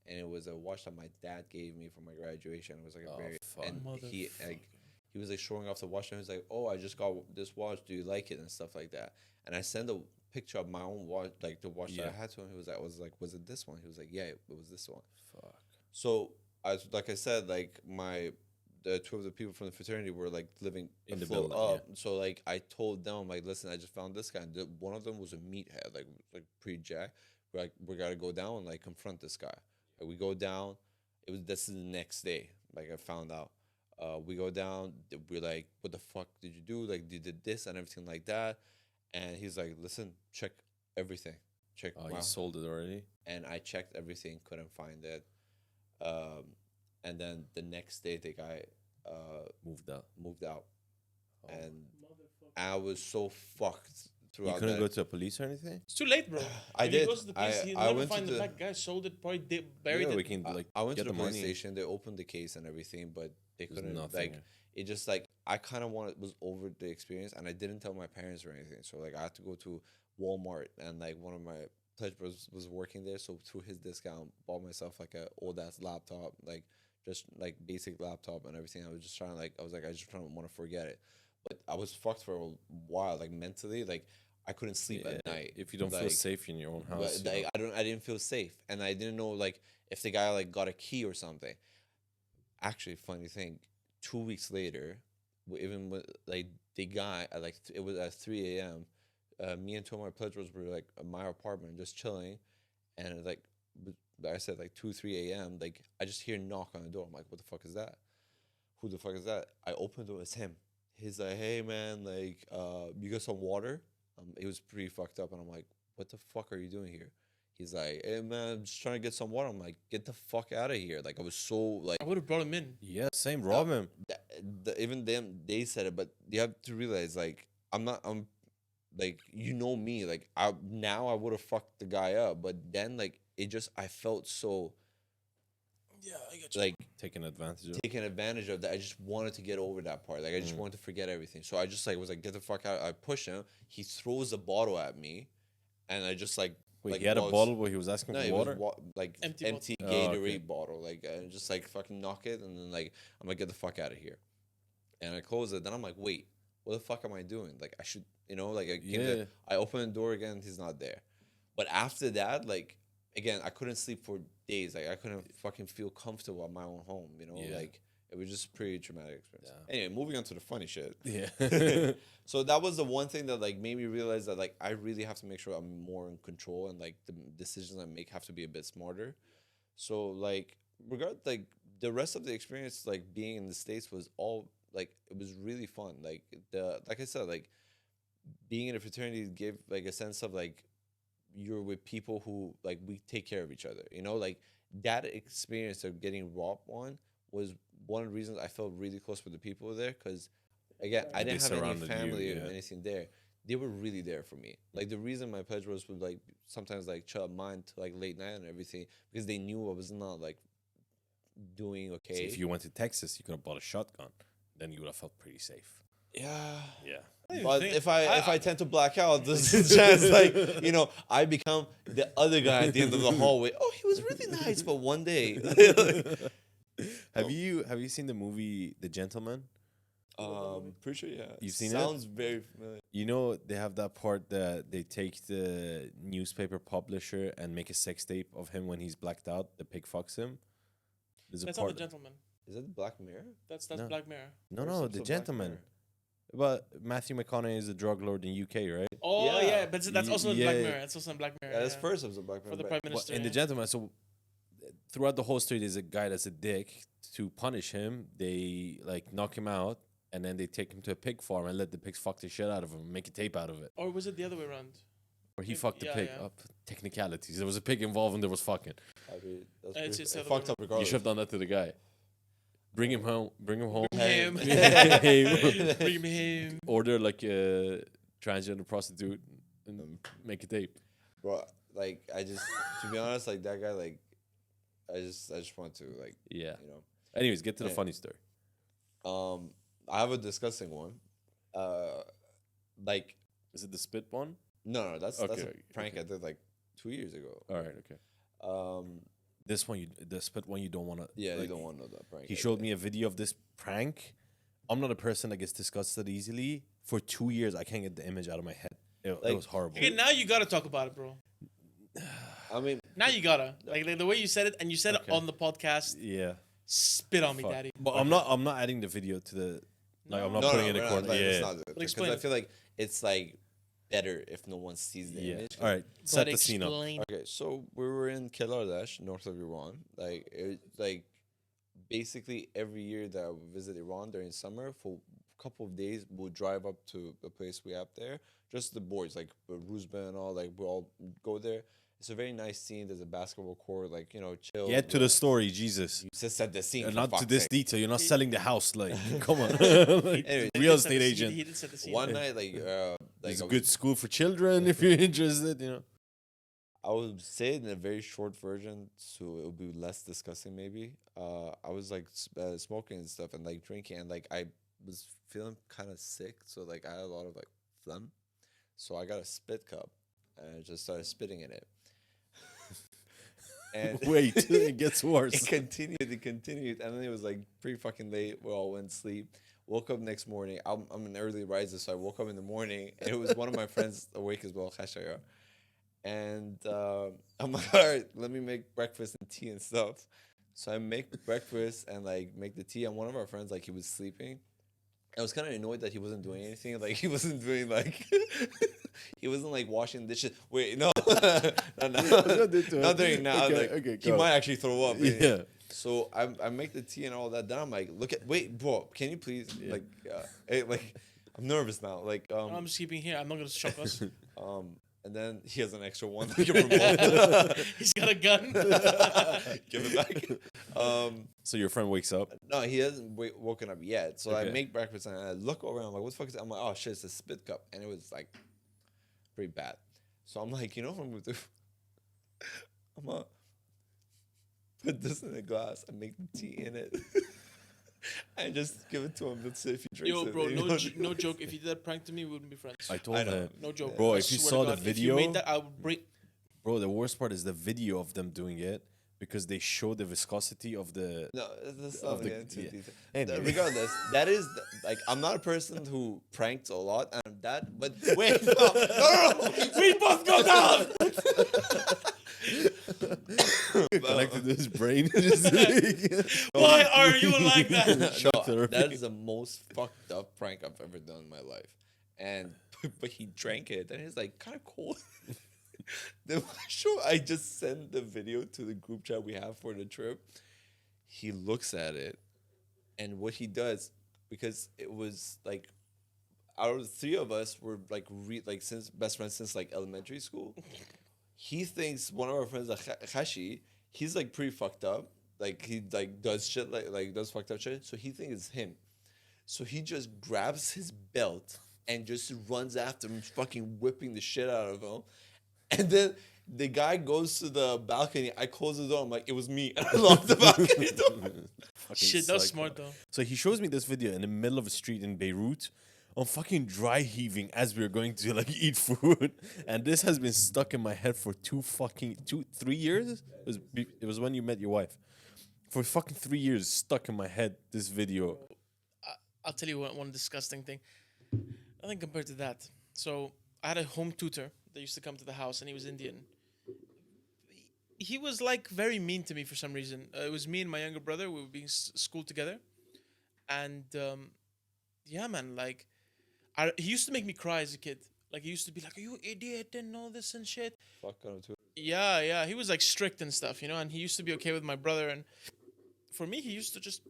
and it was a watch that my dad gave me for my graduation. It was like a very fuck. and he was like showing off the watch, and he was like, "Oh, I just got this watch. Do you like it?" and stuff like that. And I sent a picture of my own watch, like the watch that I had to him. He was like, "Was it this one?" He was like, "Yeah, it was this one." Fuck. So like I said, like the two of the people from the fraternity were like living In the floor building, up. So like I told them, like, listen, I just found this guy. And one of them was a meathead, like pretty jacked. We're like, we gotta go down and like confront this guy. Like, we go down. This is the next day. Like, I found out. We go down. We're like, what the fuck did you do? Like, you did this and everything like that. And he's like, listen, check everything. Check. Oh, you sold it already? And I checked everything, couldn't find it. And then the next day, the guy moved out. Oh. And I was so fucked throughout. You couldn't that. go to the police or anything? It's too late, bro. I If did. He goes to the police, he'll I never went to find the the- black guy. Sold it, probably buried Yeah, it. we can like I went get to the the police money. station. They opened the case and everything, but they There's couldn't. nothing. Like, it just like I kind of was over the experience, and I didn't tell my parents or anything. So like I had to go to Walmart, and like one of my pledge brothers was working there, so through his discount, bought myself like a old ass laptop, like just like basic laptop and everything. I was just trying to I just trying to want to forget it, but I was fucked for a while, like mentally, like I couldn't sleep at night If you don't feel like, safe in your own house. But like, I didn't feel safe, and I didn't know like if the guy like got a key or something. Actually, funny thing, 2 weeks later, even with like the guy at like it was at 3 a.m. Me and two of my pledge brothers were like at my apartment just chilling, and like I said, like 3 a.m. like I just hear a knock on the door. I'm like, what the fuck is that? Who the fuck is that? I opened it, it's him. He's like, hey man, like you got some water? He was pretty fucked up, and I'm like, what the fuck are you doing here? He's like, hey man, I'm just trying to get some water. I'm like, get the fuck out of here. Like I was so like I would have brought him in. Yeah, same. Rob him. even them, they said it, but you have to realize like I'm like, you know me, like I would have fucked the guy up, but then like it just I felt so Yeah, I got you. like Taking advantage of. taken advantage of that. I just wanted to get over that part. Like I just wanted to forget everything. So I just like was like, get the fuck out. I push him. He throws the bottle at me, and I just like Wait, like he had a was- bottle where he was asking No, for it water? was like Empty empty bottle. Oh, Gatorade okay. bottle. Like I just like fucking knock it, and then like I'm like, get the fuck out of here. And I close it. Then I'm like, wait, what the fuck am I doing? Like I should, like I came Yeah. I open the door again. He's not there. But after that, like again, I couldn't sleep for days. Like I couldn't fucking feel comfortable at my own home. Yeah. Like it was just a pretty traumatic experience. Yeah. Anyway, moving on to the funny shit. Yeah. So that was the one thing that like made me realize that like I really have to make sure I'm more in control, and like the decisions I make have to be a bit smarter. So like like the rest of the experience, like being in the States, was all like it was really fun. Like like I said, like being in a fraternity gave like a sense of like you're with people who like we take care of each other. Like that experience of getting robbed on was one of the reasons I felt really close with the people there, because again, I didn't have any surrounded you, family or yeah. anything there. They were really there for me. Like the reason my pledge bros would like sometimes like chill at mine to like late night and everything, because they knew I was not like doing okay. So if you went to Texas, you could have bought a shotgun. Then you would have felt pretty safe. Yeah. Yeah. But if I tend to black out, there's a chance like I become the other guy at the end of the hallway. Oh, he was really nice, but one day. Have you seen the movie The Gentleman? Pretty sure, yeah. You've seen it? Sounds very familiar. They have that part that they take the newspaper publisher and make a sex tape of him when he's blacked out. The pig fucks him. There's a That's not part. the gentleman. Is that Black Mirror? That's No. Black Mirror. No, First The episode, Black Gentleman. Mirror. But Matthew McConaughey is a drug lord in UK, right? Oh Yeah. yeah, but that's also in Black Yeah. Mirror. That's also in Black Mirror. Yeah, that's first episode of Black for Mirror. the but- prime Well, minister. in The yeah. Gentleman, so throughout the whole story, there's a guy that's a dick. To punish him, they like knock him out, and then they take him to a pig farm and let the pigs fuck the shit out of him, make a tape out of it. Or was it the other way around? Or he Pig- fucked the yeah, pig yeah. up. Technicalities. There was a pig involved and there was fucking. I mean, that's It's- pretty- it's it the other fucked way up You regardless. should have done that to the guy. Bring him home. Bring him home. Him. Him. Bring him. Order like a transgender prostitute and make a tape. Bro, like I just to be honest, like that guy, like I just want to like Yeah. Anyways, get to the Yeah. funny story. I have a disgusting one. Like Is it the spit one? No, that's a Okay, prank I did like 2 years ago. All right, okay. This one, the spit one, you don't want to. Yeah, you don't want to know that prank. He showed me a video of this prank. I'm not a person that gets disgusted easily. For 2 years, I can't get the image out of my head. It was horrible. Okay, now you gotta talk about it, bro. I mean, Now you gotta like the way you said it, and you said it on the podcast. Yeah. Spit on me, Fuck. daddy. But I'm not adding the video to the. Like, I'm not putting it in a corner. It's Yeah. not good. But Because explain I it. feel like it's like better if no one sees the Yeah. image. All right. Set the scene up. Okay, so we were in Kelardash, north of Iran. Like basically every year that we visit Iran during summer for a couple of days, we'll drive up to the place we have there. Just the boys, like Ruzba and all, like we all go there. It's a very nice scene. There's a basketball court, like chill. Get to the story, Jesus. You just said the scene. And for not to fuck's this sake. detail. You're not selling the house. Like, come on. Like, Anyway, real estate agent. He did set the scene. One night, like It's a I good school for children if you're interested. I would say it in a very short version, so it would be less disgusting. Maybe I was like smoking and stuff, and like drinking, and like I was feeling kind of sick, so like I had a lot of like phlegm, so I got a spit cup and I just started spitting in it. And Wait, it gets worse. it continued, and then it was like pretty fucking late. We all went to sleep. Woke up next morning. I'm an early riser, so I woke up in the morning, and it was one of my friends awake as well, Khashaya. And I'm like, all right, let me make breakfast and tea and stuff. So I make breakfast and like make the tea. And one of our friends, like he was sleeping. I was kind of annoyed that he wasn't doing anything. Like he wasn't doing like, he wasn't like washing dishes. Wait, no, not doing now. Okay, Like, okay, he go. might actually throw up. Yeah. So I make the tea and all that. Then I'm like, wait, bro, can you please like, I'm nervous now. Like I'm just keeping here. I'm not gonna shock us. and then he has an extra one. Like a remote. He's got a gun. Give it back. So your friend wakes up. No, he hasn't woken up yet. So I Okay. make breakfast and I look around. I'm like, what the fuck is that? I'm like, oh shit, it's a spit cup. And it was like pretty bad. So I'm like, you know what I'm going to do? I'm going to put this in a glass and make the tea in it. And just give it to him. Let's see if he drinks Yo, it. bro, You no, know? no joke. If you did that prank to me, we wouldn't be friends. I told I know. him. No joke, Bro, I if you swear saw to the God, if you video- made that, I would break. Bro, the worst part is the video of them doing it because they show the viscosity of the. No, that's Of not the- get into yeah. detail. Anyway. Regardless, that is like I'm not a person who pranks a lot, and that. But wait, no. We both go down. Connected to his brain. Just Why are you like that? Shock No, therapy. that is the most fucked up prank I've ever done in my life. And but he drank it, and it's like kind of cold. Then I just sent the video to the group chat we have for the trip. He looks at it, and what he does, because it was like out of the three of us were like since best friends since like elementary school. He thinks one of our friends, Khashi, he's like pretty fucked up. Like he like does shit like does fucked up shit. So he thinks it's him. So he just grabs his belt and just runs after him, fucking whipping the shit out of him. And then the guy goes to the balcony. I close the door. I'm like, it was me. And I locked the balcony door. Shit, that was smart though. So he shows me this video in the middle of a street in Beirut. I'm fucking dry heaving as we were going to like eat food, and this has been stuck in my head for 3 years. It was when you met your wife. For fucking 3 years, stuck in my head. This video. I'll tell you one disgusting thing. Nothing compared to that. So I had a home tutor that used to come to the house, and he was Indian. He was like very mean to me for some reason. It was me and my younger brother. We were being schooled together, and yeah, man, like he used to make me cry as a kid. Like he used to be like, "Are you an idiot?" and all this and shit. Fuck on too. Yeah. He was like strict and stuff, you know. And he used to be okay with my brother. And for me, he used to just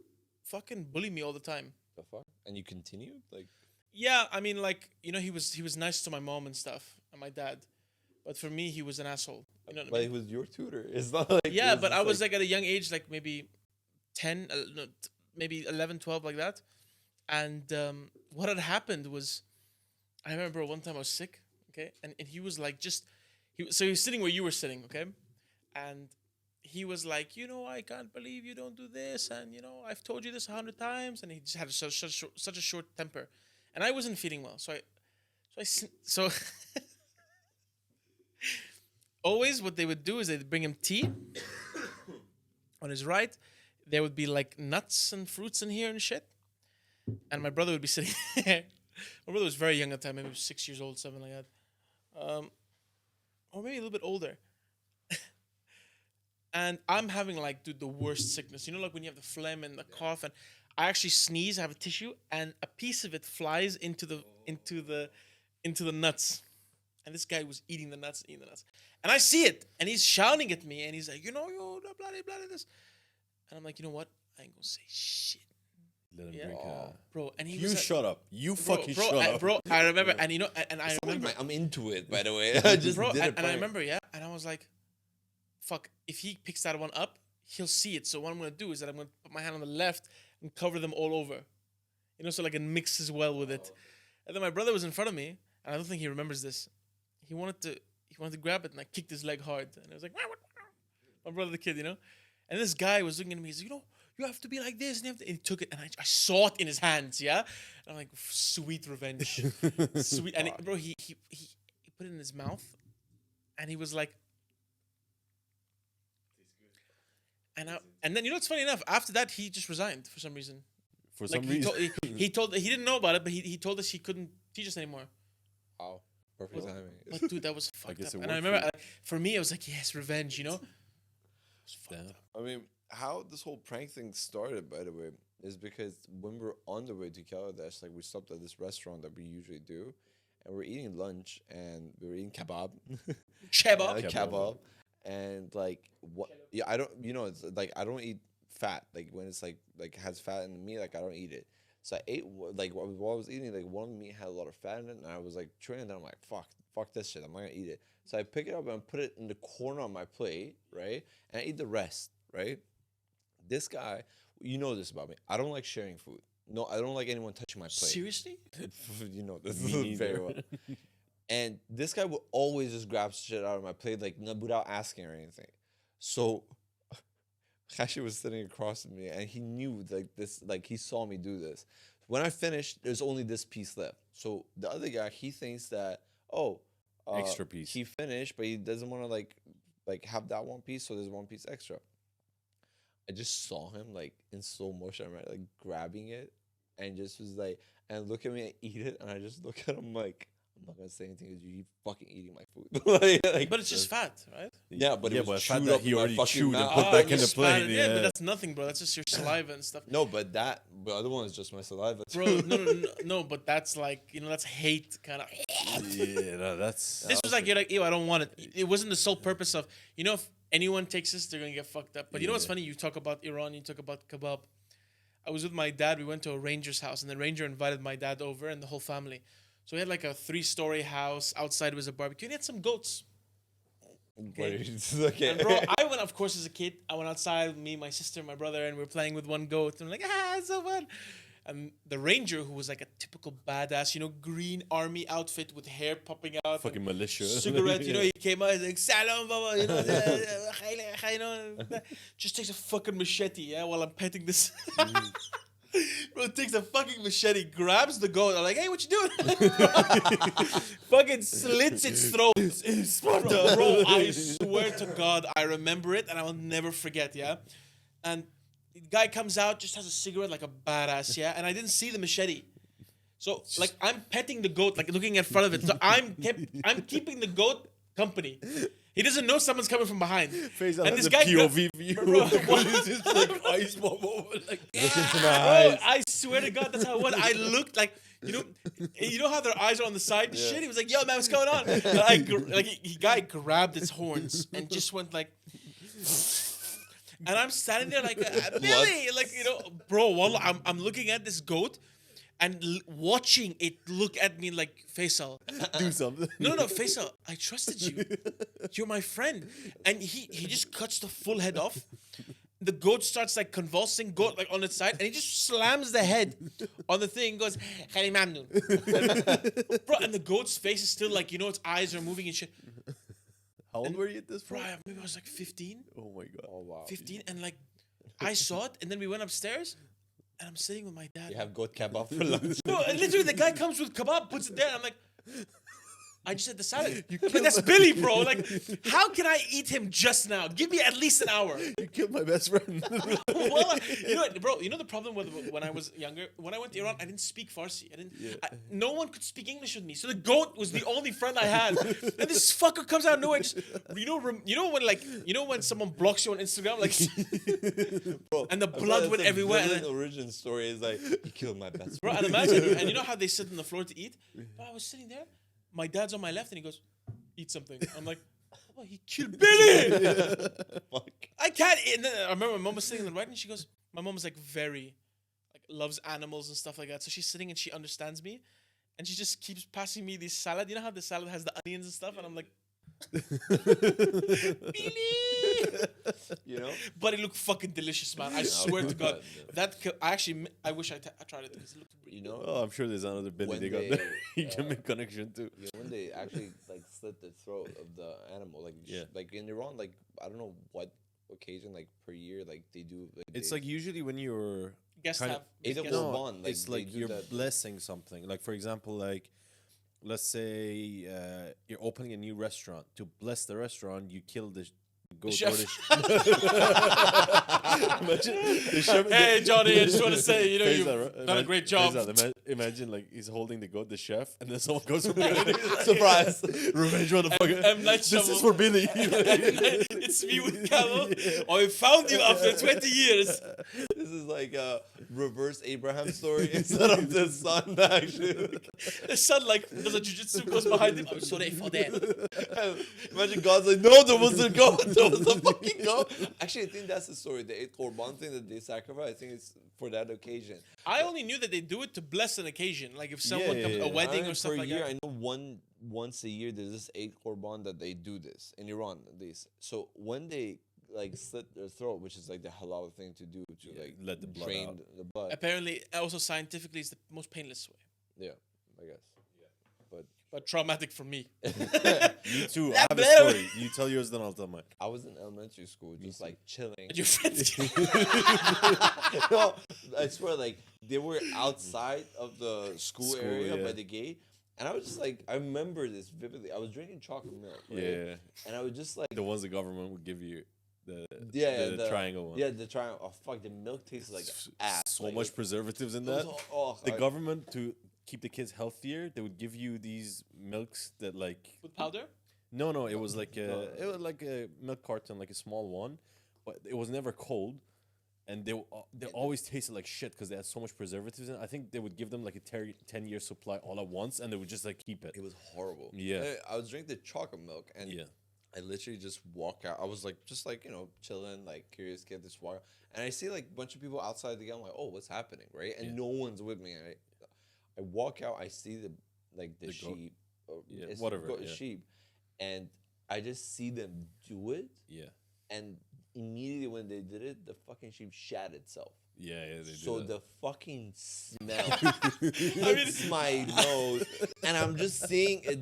fucking bully me all the time. The fuck? And you continued? Like Yeah, I mean, like, you know, he was nice to my mom and stuff and my dad, but for me, he was an asshole. You know what I but mean? he was your tutor. It's not like Yeah, it but just I was like at a young age, like maybe 10, no, maybe 11, 12, like that. And what had happened was, I remember one time I was sick, okay, and he was like so he was sitting where you were sitting, okay, and he was like, you know, I can't believe you don't do this, and you know, I've told you this 100 times, and he just had such a short temper, and I wasn't feeling well, so So always what they would do is they'd bring him tea. On his right, there would be like nuts and fruits in here and shit. And my brother would be sitting there. My brother was very young at the time, maybe 6 years old, something like that. Or maybe a little bit older. And I'm having like, dude, the worst sickness. You know, like when you have the phlegm and the cough, and I actually sneeze, I have a tissue, and a piece of it flies into the nuts. And this guy was eating the nuts. And I see it, and he's shouting at me, and he's like, you know, yo, blah, blah, blah, this. And I'm like, you know what? I ain't gonna say shit. Let him Yeah. drink. Bro, and he You was like, shut up. You fucking shut up. Bro, I remember, and you know, and I remember, I'm into it, by the way. I just bro, did it. and I remember, yeah, and I was like, fuck, if he picks that one up, he'll see it. So what I'm gonna do is that I'm gonna put my hand on the left and cover them all over, you know, so like it mixes well with it. And then my brother was in front of me, and I don't think he remembers this. He wanted to grab it, and I kicked his leg hard, and it was like, my brother, the kid, you know. And this guy was looking at me. He's like, you know, you have to be like this, and he took it, and I saw it in his hands, yeah. And I'm like, sweet revenge, sweet. And bro, he put it in his mouth, and he was like, and then you know what's funny enough? After that, he just resigned for some reason. For Like some reason. he didn't know about it, but he told us he couldn't teach us anymore. Wow. Perfect timing. But dude, that was fucked guess up. it And I worked remember, for me, it was like, yes, revenge, you know. It was fucked Damn. up. I mean, how this whole prank thing started, by the way, is because when we're on the way to Kaladesh, like we stopped at this restaurant that we usually do, and we're eating lunch, and we were eating kebab. Kebab. Kebab. And like what? Yeah, I don't. You know, it's like I don't eat fat. Like when it's like has fat in the meat, like I don't eat it. So I ate like while I was eating, like one of the meat had a lot of fat in it, and I was like chewing it. And I'm like, fuck this shit. I'm not gonna eat it. So I pick it up and put it in the corner of my plate, right? And I eat the rest, right? This guy, you know this about me. I don't like sharing food. No, I don't like anyone touching my plate. Seriously? You know this Me very neither. well. And this guy would always just grab shit out of my plate, like without asking or anything. So Kashi was sitting across from me, and he knew like this, like he saw me do this. When I finished, there's only this piece left. So the other guy, he thinks that Extra piece. He finished, but he doesn't want to like have that one piece, so there's one piece extra. I just saw him like in slow motion, right, like grabbing it, and just was like, and look at me and eat it, and I just look at him like, I'm not gonna say anything because you fucking eating my food. like, But it's just fat, right? yeah, but it was fat chewed that up he in my already fucking chewed and mouth. put back in the Just plate. fat. Yeah, But that's nothing, bro. That's just your saliva and stuff. No, but the other one is just my saliva. Bro, no, but that's like, you know, that's hate kind of. yeah, no, that's. This was like, you're like, ew, I don't want it. It wasn't the sole purpose of, you know, if anyone takes this, they're gonna get fucked up. But you know what's funny? You talk about Iran, you talk about kebab. I was with my dad. We went to a ranger's house, and the ranger invited my dad over and the whole family. So we had like a 3-story house. Outside was a barbecue. And he had some goats. Okay. And bro, I went, of course, as a kid. I went outside, me, my sister, my brother, and we were playing with one goat. And I'm like, it's so fun. And the ranger, who was like a typical badass, you know, green army outfit with hair popping out. Fucking and militia. cigarette, you know, he came out, he's like, Salam, Baba, you know, just takes a fucking machete, yeah, while I'm petting this. Bro, takes a fucking machete, grabs the goat. I'm like, hey, what you doing? Fucking slits its throat. Bro, I swear to God, I remember it and I will never forget, yeah? And the guy comes out, just has a cigarette like a badass, yeah? And I didn't see the machete. So, like, I'm petting the goat, like, looking in front of it. So I'm keeping the goat company. He doesn't know someone's coming from behind. Faisal And has this a guy POV view. Bro, It's just like eyes mom over, like look into my Bro, eyes. I swear to God, that's how it was. I looked like, you know how their eyes are on the side? Yeah. Shit, he was like, yo, man, what's going on? And guy grabbed his horns and just went like, and I'm standing there like, Billy, like, you know, bro, wallah, I'm looking at this goat and watching it look at me like, Faisal. Do something. No, Faisal, I trusted you. You're my friend. And he just cuts the full head off. The goat starts like convulsing, goat like on its side, and he just slams the head on the thing and goes, Khali Mamnoon. Bro, and the goat's face is still like, you know, its eyes are moving and shit. How old were you at this Bro, point? maybe I was like 15. Oh my god. Oh wow. 15, and like, I saw it, and then we went upstairs, and I'm sitting with my dad. You have goat kebab for lunch. No, and literally the guy comes with kebab, puts it there, and I'm like, I just said the salad. But that's Billy, bro. Like, how can I eat him just now? Give me at least an hour. You killed my best friend. Well, you know what, bro, you know the problem with when I was younger? When I went to Iran, I didn't speak Farsi. No one could speak English with me. So the goat was the only friend I had. And this fucker comes out of nowhere. Just, you know when someone blocks you on Instagram? Like, Bro, and the blood went everywhere. The origin story is like, he killed my best Bro, friend. and imagine, and you know how they sit on the floor to eat? But I was sitting there, my dad's on my left, and he goes, eat something. I'm like, oh, he killed Billy! Fuck. I can't eat. And then I remember my mom was sitting on the right, and she goes, my mom is like very, like, loves animals and stuff like that. So she's sitting and she understands me, and she just keeps passing me this salad. You know how the salad has the onions and stuff? And I'm like, Billy! You know? But it looked fucking delicious, man. I swear to God. I wish I tried it because it looked really You know? Oh, I'm sure there's another Billy When they got they- there. You can make connection too. Yeah, when they actually like slit the throat of the animal, like like in Iran, like I don't know what occasion, like per year, like they do. Like, It's they, like usually when you're guest kind have. Eid guest- al-Qurban, like it's they like do you're that. blessing something. Like for example, like let's say you're opening a new restaurant. To bless the restaurant, you kill the goat chef. or the Imagine the chef. Hey, Johnny, I just want to say, you know, Faisal, you've right? done a great job. Faisal, imagine like he's holding the goat, the chef, and then someone goes for Billy. Surprise! Revenge, motherfucker. M. Night This is Shyamalan. for Billy. It's me with Camel. I found you after 20 years. This is like a reverse Abraham story instead of the son actually. The son, like, does a jujitsu, goes behind him. I'm sorry for that. Imagine God's like, no, there was a goat. There was a fucking goat. Actually, I think that's the story. The Eid Qurban thing that they sacrifice, I think it's for that occasion. I only knew that they do it to bless an occasion. Like, if someone Yeah, comes, yeah, a yeah. wedding I or stuff per like year, that. I know once a year there's this Eid Qurban that they do this in Iran at least. So when they like slit their throat, which is like the halal thing to do to like let the blood drain out. the blood. Apparently, also scientifically, it's the most painless way. Yeah, I guess. But traumatic for me. Me too. I have a story. You tell yours, then I'll tell mine. I was in elementary school, just like chilling. And your friends. No, I swear, like they were outside of the school area yeah. by the gate, and I was just like, I remember this vividly. I was drinking chocolate milk, right? Yeah. and I was just like, The ones the government would give you. The the triangle one. Yeah, the triangle. Oh fuck, the milk tastes like ass. So like, much preservatives in it was that. all- The I- government, to keep the kids healthier, they would give you these milks that like With powder? no, it was like No. it was like a milk carton, like a small one, but it was never cold, and they always tasted like shit because they had so much preservatives in it. I think they would give them like a 10-year supply all at once, and they would just like keep it. It was horrible. Yeah. I was drinking the chocolate milk, and Yeah. I literally just walk out. I was like, just like, you know, chilling, like curious kid, this water. And I see like a bunch of people outside the gate. I'm like, oh, what's happening, right? And no one's with me. And I walk out. I see the The goat. sheep, or Yeah, it's whatever, goat, yeah. sheep, and I just see them do it. Yeah. And immediately when they did it, the fucking sheep shat itself. Yeah, they do So that. the fucking smell hits my nose, and I'm just seeing it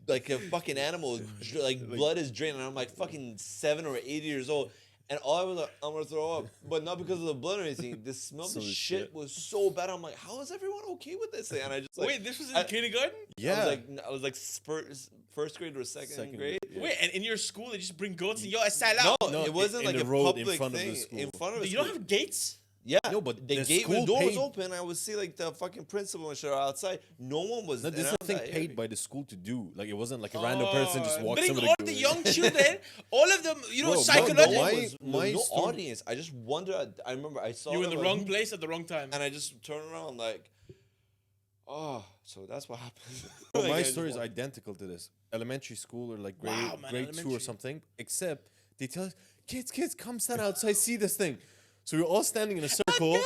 like a fucking animal, like blood is draining. And I'm like fucking 7 or 8 years old, and all I was like, I'm gonna throw up, but not because of the blood or anything. The smell of So the the shit shit. was so bad. I'm like, how is everyone okay with this thing? And I just like, Wait, this was in I- kindergarten? Yeah. I was like first grade or second grade. Yeah. Wait, and in your school, they just bring goats and yo, I sell No, out. No, it wasn't in like the a road in public front of the thing. school. In front of the You school. don't have gates? Yeah, No, but the the gate, school the door was paid- open. I would see like the fucking principal and shit outside. No one was. No, this is around a thing that paid area. by the school to do. Like it wasn't like a random person just walks Bring over all the young children, all of them, you know, Bro, psychological. No, my- one was, my no story- audience. I just wondered. I remember I saw You were in them, the like, wrong place at the wrong time. and I just turned around like, oh, so that's what happened. But Like, my I just story is went- identical to this. Elementary school or like grade, Wow, man, grade 2 or elementary. something. Except they tell us, kids, come stand outside, see this thing. So we're all standing in a circle.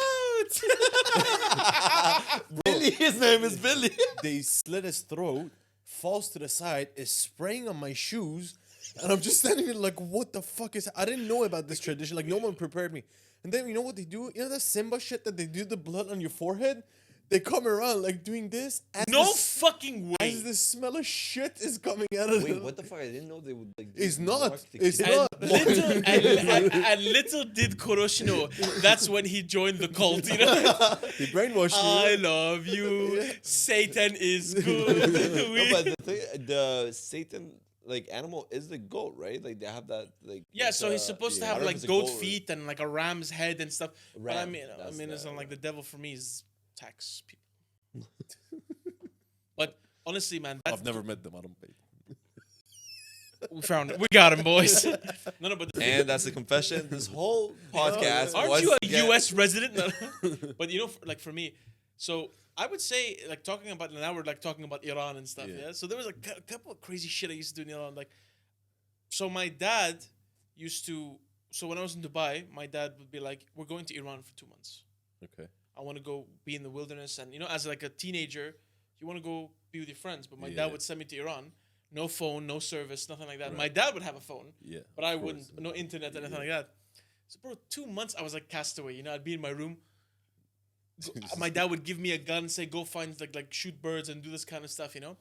Billy. His name is Billy. They slit his throat, falls to the side, is spraying on my shoes, and I'm just standing there like, what the fuck is? I didn't know about this tradition. Like no one prepared me. And then you know what they do? You know that Simba shit that they do the blood on your forehead? they come around like doing this. No fucking way. As the smell of shit is coming out of them. Wait, what the fuck? I didn't know they would like. It's do not. mark the It's kids. not. And little did Korosh know that's when he joined the cult. You know, They brainwashed I me. love you. Satan is good. No, but the thing, the Satan like animal is the goat, right? Like they have that like. Yeah, it's, so he's supposed to I have don't know if like it's a goat goat or- feet and like a ram's head and stuff. But I Ram, mean, that's it's the not like the ram. devil for me is tax people. But honestly, man, I've never met them. I don't pay. we found it. We got him, boys. No, but And that's the confession. This whole podcast. aren't was you a to get- U.S. resident? No. But you know, like for me, so I would say like talking about now we're like talking about Iran and stuff. Yeah. Yeah. So there was a couple of crazy shit I used to do in Iran. Like, so my dad used to. So when I was in Dubai, my dad would be like, "We're going to Iran for 2 months. Okay. I want to go be in the wilderness." And you know, as like a teenager, you want to go be with your friends. But my Yeah. dad would send me to Iran. No phone, no service, nothing like that. Right. My dad would have a phone, Yeah. but I of course. wouldn't. No internet, anything like that. So, bro, 2 months I was like castaway. You know, I'd be in my room. My dad would give me a gun, say, "Go find like shoot birds and do this kind of stuff." You know.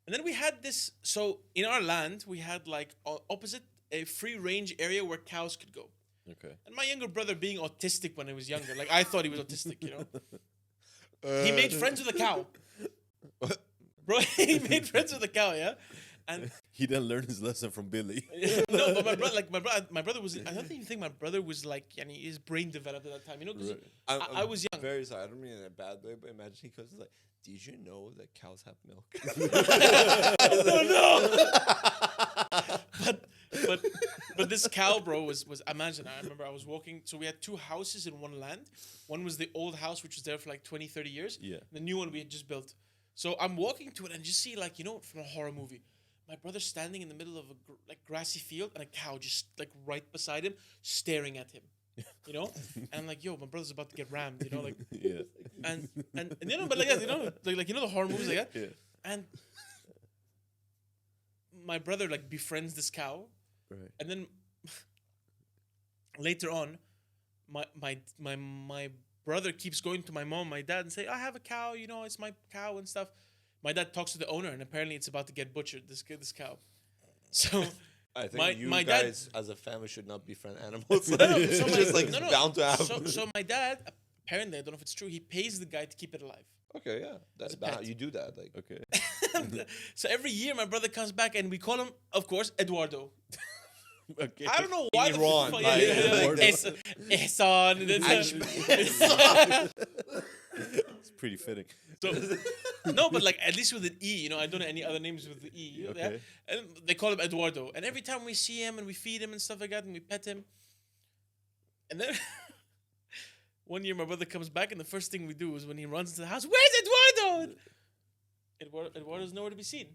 And then we had this. So in our land, we had like opposite a free range area where cows could go. Okay. And my younger brother, being autistic when he was younger, like I thought he was autistic. You know. He made friends with a cow. Bro, he made friends with a cow, yeah? And He didn't learn his lesson from Billy. no, but my brother was. I don't even think my brother was like. His brain developed at that time, you know. 'Cause Right. I was young. Very sorry. I don't mean in a bad way, but imagine he goes like, "Did you know that cows have milk?" But this cow, bro, was imagine. I remember I was walking. So we had 2 houses in one land. One was the old house, which was there for like 20, 30 years. Yeah. The new one we had just built. So I'm walking to it and just see like, you know, from a horror movie, my brother standing in the middle of a grassy field and a cow just like right beside him, staring at him. You know, and I'm like, yo, my brother's about to get rammed. You know, like, Yeah. and you know, but like that, you know, like you know the horror movies like that. Yeah. And my brother like befriends this cow, Right. and then later on, my brother keeps going to my mom, my dad, and say, "I have a cow. You know, it's my cow and stuff." My dad talks to the owner, and apparently it's about to get butchered. This cow. So I think My- you my dad- guys, as a family, should not befriend animals. so It's just like it's bound to happen. So my dad apparently, I don't know if it's true, he pays the guy to keep it alive. Okay, yeah, that's a pet. you do that. Like, Okay. So every year my brother comes back and we call him, of course, Eduardo. Okay. I don't know why. the Iran, fuck- like- Eduardo. Ehsan. And then It's pretty fitting. no, but like at least with an E, you know, I don't know any other names with the E. You know, Okay. yeah? And they call him Eduardo. And every time we see him and we feed him and stuff like that and we pet him. And then one year my brother comes back and the first thing we do is when he runs into the house, "Where's Eduardo?" Eduardo's nowhere to be seen.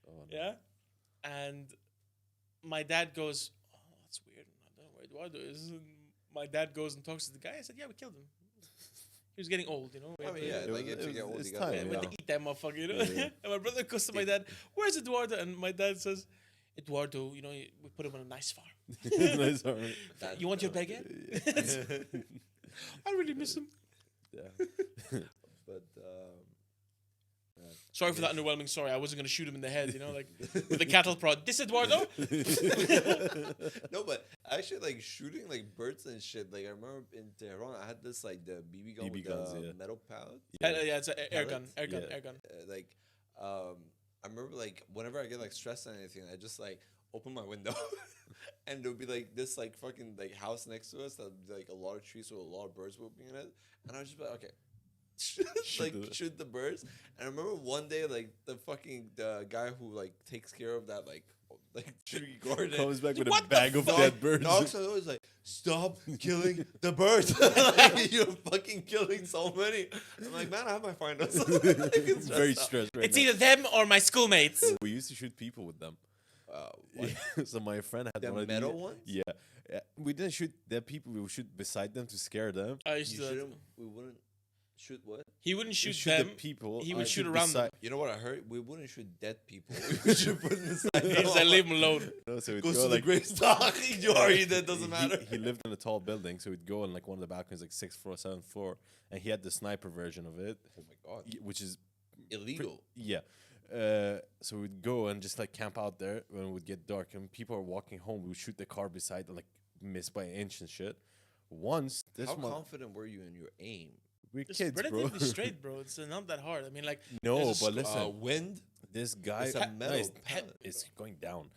Oh, no. Yeah. And my dad goes, "Oh, that's weird. I don't know where Eduardo is." And my dad goes and talks to the guy. I said, "Yeah, we killed him. He was getting old, you know." I mean, yeah, It like was- if it you get was- old, it's you gotta time, Yeah, go we yeah. had to eat that motherfucker, you know. Yeah. And my brother goes to my dad, "Where's Eduardo?" And my dad says, "Eduardo, you know, we put him on a nice farm. Nice, all right. You want your baguette?" I really miss him. Yeah. But Sorry for that underwhelming story. I wasn't gonna shoot him in the head, you know, like with a cattle prod. This Eduardo? no, but actually, like shooting like birds and shit. Like I remember in Tehran, I had this like the BB gun BB with guns, the yeah. metal pellet. Yeah, it's an air gun, Pellets? Yeah. air gun. Like, I remember like whenever I get like stressed and anything, I just like open my window, and there'll be like this like fucking like house next to us that like a lot of trees with a lot of birds will be in it, and I was just like, okay. Shoot the birds. And I remember one day like the guy who like takes care of that like tree garden Comes back with a What the bag of fuck? dead birds. knocks on the door, is like, "Stop killing the birds." Like, you're fucking killing so many. I'm like, man, I have my finals. Very stressed right It's now. either them or my schoolmates. We used to shoot people with them. what? So my friend had The one of metal these. ones? Yeah. We didn't shoot dead people. We would shoot beside them to scare them. I used You to do that. shouldn't. We wouldn't. Shoot what? He wouldn't shoot shoot them. the people. He would I shoot shoot around them. beside- You know what I heard? We wouldn't shoot dead people. We should put them inside. He's like, leave him alone. No, so we'd Goes go, to the like, gravestone. You already dead. Doesn't matter. He lived in a tall building, so we'd go on like one of the balconies, like 6th floor, 7th floor, and he had the sniper version of it, Oh my god. which is Illegal. yeah. So we'd go and just like camp out there when it would get dark, and people are walking home. We would shoot the car beside, and, like miss by an inch and shit. Once this How month, confident were you in your aim? we're It's kids, bro. relatively straight, bro. It's not that hard. I mean, like No, there's a but sc- listen, Wind. this guy It's a metal pellet, it's going down.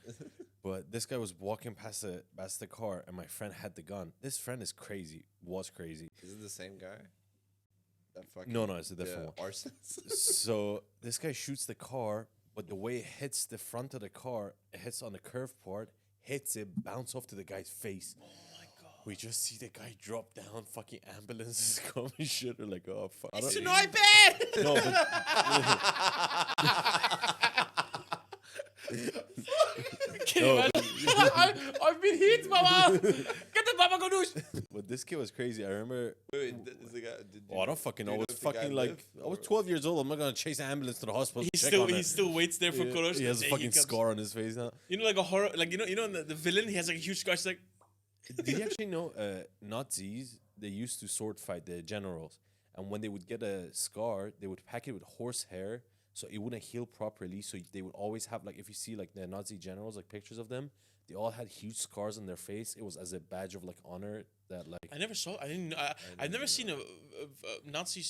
But this guy was walking past the car, and my friend had the gun. This friend is crazy. Was crazy. Is it the same guy? That fucking No, it's a different one. arsonist. So this guy shoots the car, but the way it hits the front of the car, it hits on the curved part, hits it, bounce off to the guy's face. Oh my god! We just see the guy drop down. Fucking ambulances come and shit. We're like, oh fuck. I don't- It's an iPad. No, but Can you imagine? I've been hit, mama. Get the baba ganoush. but this kid was crazy. I remember. Wait, is the guy? Oh, I don't fucking do know. you It's if the guy fucking like lived, I was or- 12 years old. I'm not gonna chase an ambulance to the hospital. He to check still on he it. still waits there for Kurosh. He has a There fucking comes. scar on his face now. You know, like a horror, like you know, the villain. He has like a huge scar. It's like Did you actually know Nazis? They used to sword fight the generals, and when they would get a scar, they would pack it with horsehair so it wouldn't heal properly. So they would always have like if you see like the Nazi generals, like pictures of them, they all had huge scars on their face. It was as a badge of like honor that like. I never saw. I didn't. I've never seen a Nazi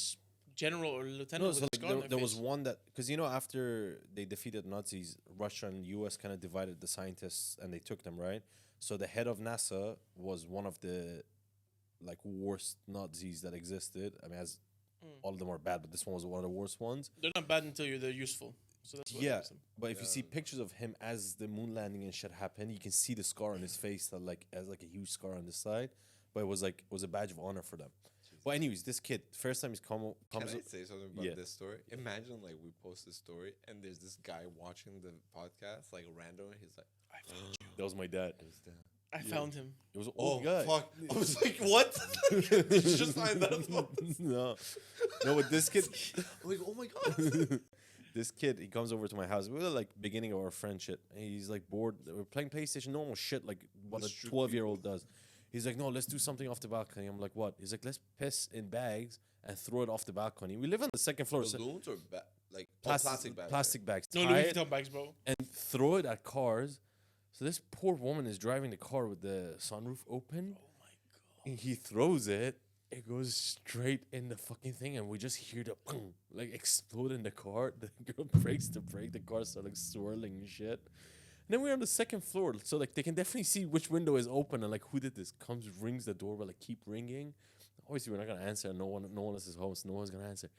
general or lieutenant No, with so a like scar on there their was face. one that because after they defeated Nazis, Russia and U.S. kind of divided the scientists and they took them right. So the head of NASA was one of the like worst Nazis that existed. I mean, as all of them are bad, but this one was one of the worst ones. They're not bad until they're useful. So that's what Yeah, makes them. but if you see pictures of him as the moon landing and shit happened, you can see the scar on his face that like has like a huge scar on the side. But it was a badge of honor for them. Well, anyways, this kid first time he's Can comes. I say something about Yeah. this story? Imagine like we post this story and there's this guy watching the podcast like random. He's like, That was my dad. "Who's that?" I found him. It was an Oh old guy. fuck! I was like, "What?" Did you just find that? no, but this kid. I'm like, "Oh my god!" This kid, he comes over to my house. We were like beginning of our friendship. And he's like bored. We're playing PlayStation, normal shit, like what Let's a shoot 12-year-old does. He's like, no, let's do something off the balcony. I'm like, what? He's like, let's piss in bags and throw it off the balcony. We live on the second floor. So Balloons or like plastic bags? plastic bags. No tie Louis it Vuitton bags, bro. and throw it at cars. So this poor woman is driving the car with the sunroof open. Oh my god. And he throws it. It goes straight in the fucking thing, and we just hear the boom, like explode in the car. The girl breaks the brake. The car starts like swirling and shit. And then we're on the second floor, so like they can definitely see which window is open and like who did this. Comes, rings the door, but like keep ringing. Obviously, we're not gonna answer. No one is home, so no one's gonna answer.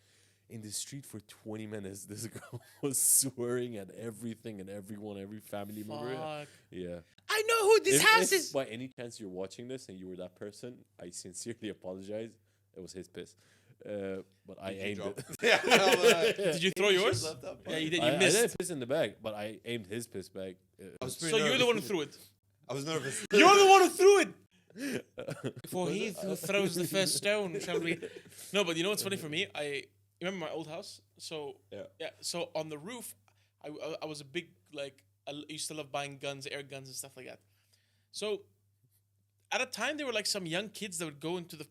In the street for 20 minutes, this girl was swearing at everything and everyone, every family member. Fuck. Yeah. I know who this house If is. by any chance you're watching this and you were that person, I sincerely apologize. It was his piss. But I Did you aimed drop- it. Yeah. Did you throw yours? left that Yeah, you did. I You missed. didn't piss in the bag, but I aimed his piss bag. I was So pretty you're the one who nervous. threw it. I was nervous. You're the one who threw it. For he who throws the first stone shall be. No, but you know what's funny for me? I remember my old house. So Yeah. So on the roof, I was a big like I used to love buying guns, air guns, and stuff like that. So at a time, there were like some young kids that would go into the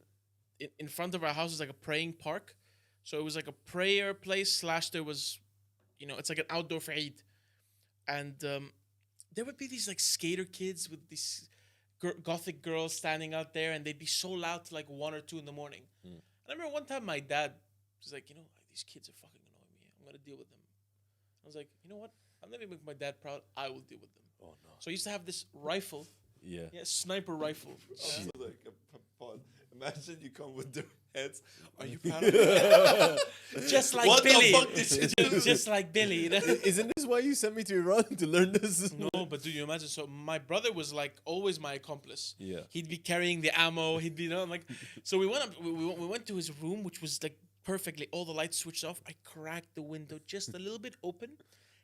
in front of our house was like a praying park. So it was like a prayer place / there was, it's like an outdoor for Eid. And there would be these like skater kids with these gothic girls standing out there, and they'd be so loud till like 1 or 2 in the morning. And I remember one time my dad was like, these kids are fucking annoying me. I'm gonna deal with them. I was like, you know what? I'm not gonna make my dad proud. I will deal with them. Oh no. So I used to have this rifle, Yeah. sniper rifle. Also, like a pod. Imagine you come with their heads. Are you proud of me? Just like What the Billy. fuck did you do? Just like Billy. Isn't this why you sent me to Iran to learn this? No, but do you imagine? So my brother was like always my accomplice. Yeah. He'd be carrying the ammo. He'd be, like. So we went up. We went to his room, which was like perfectly all the lights switched off. I cracked the window just a little bit open,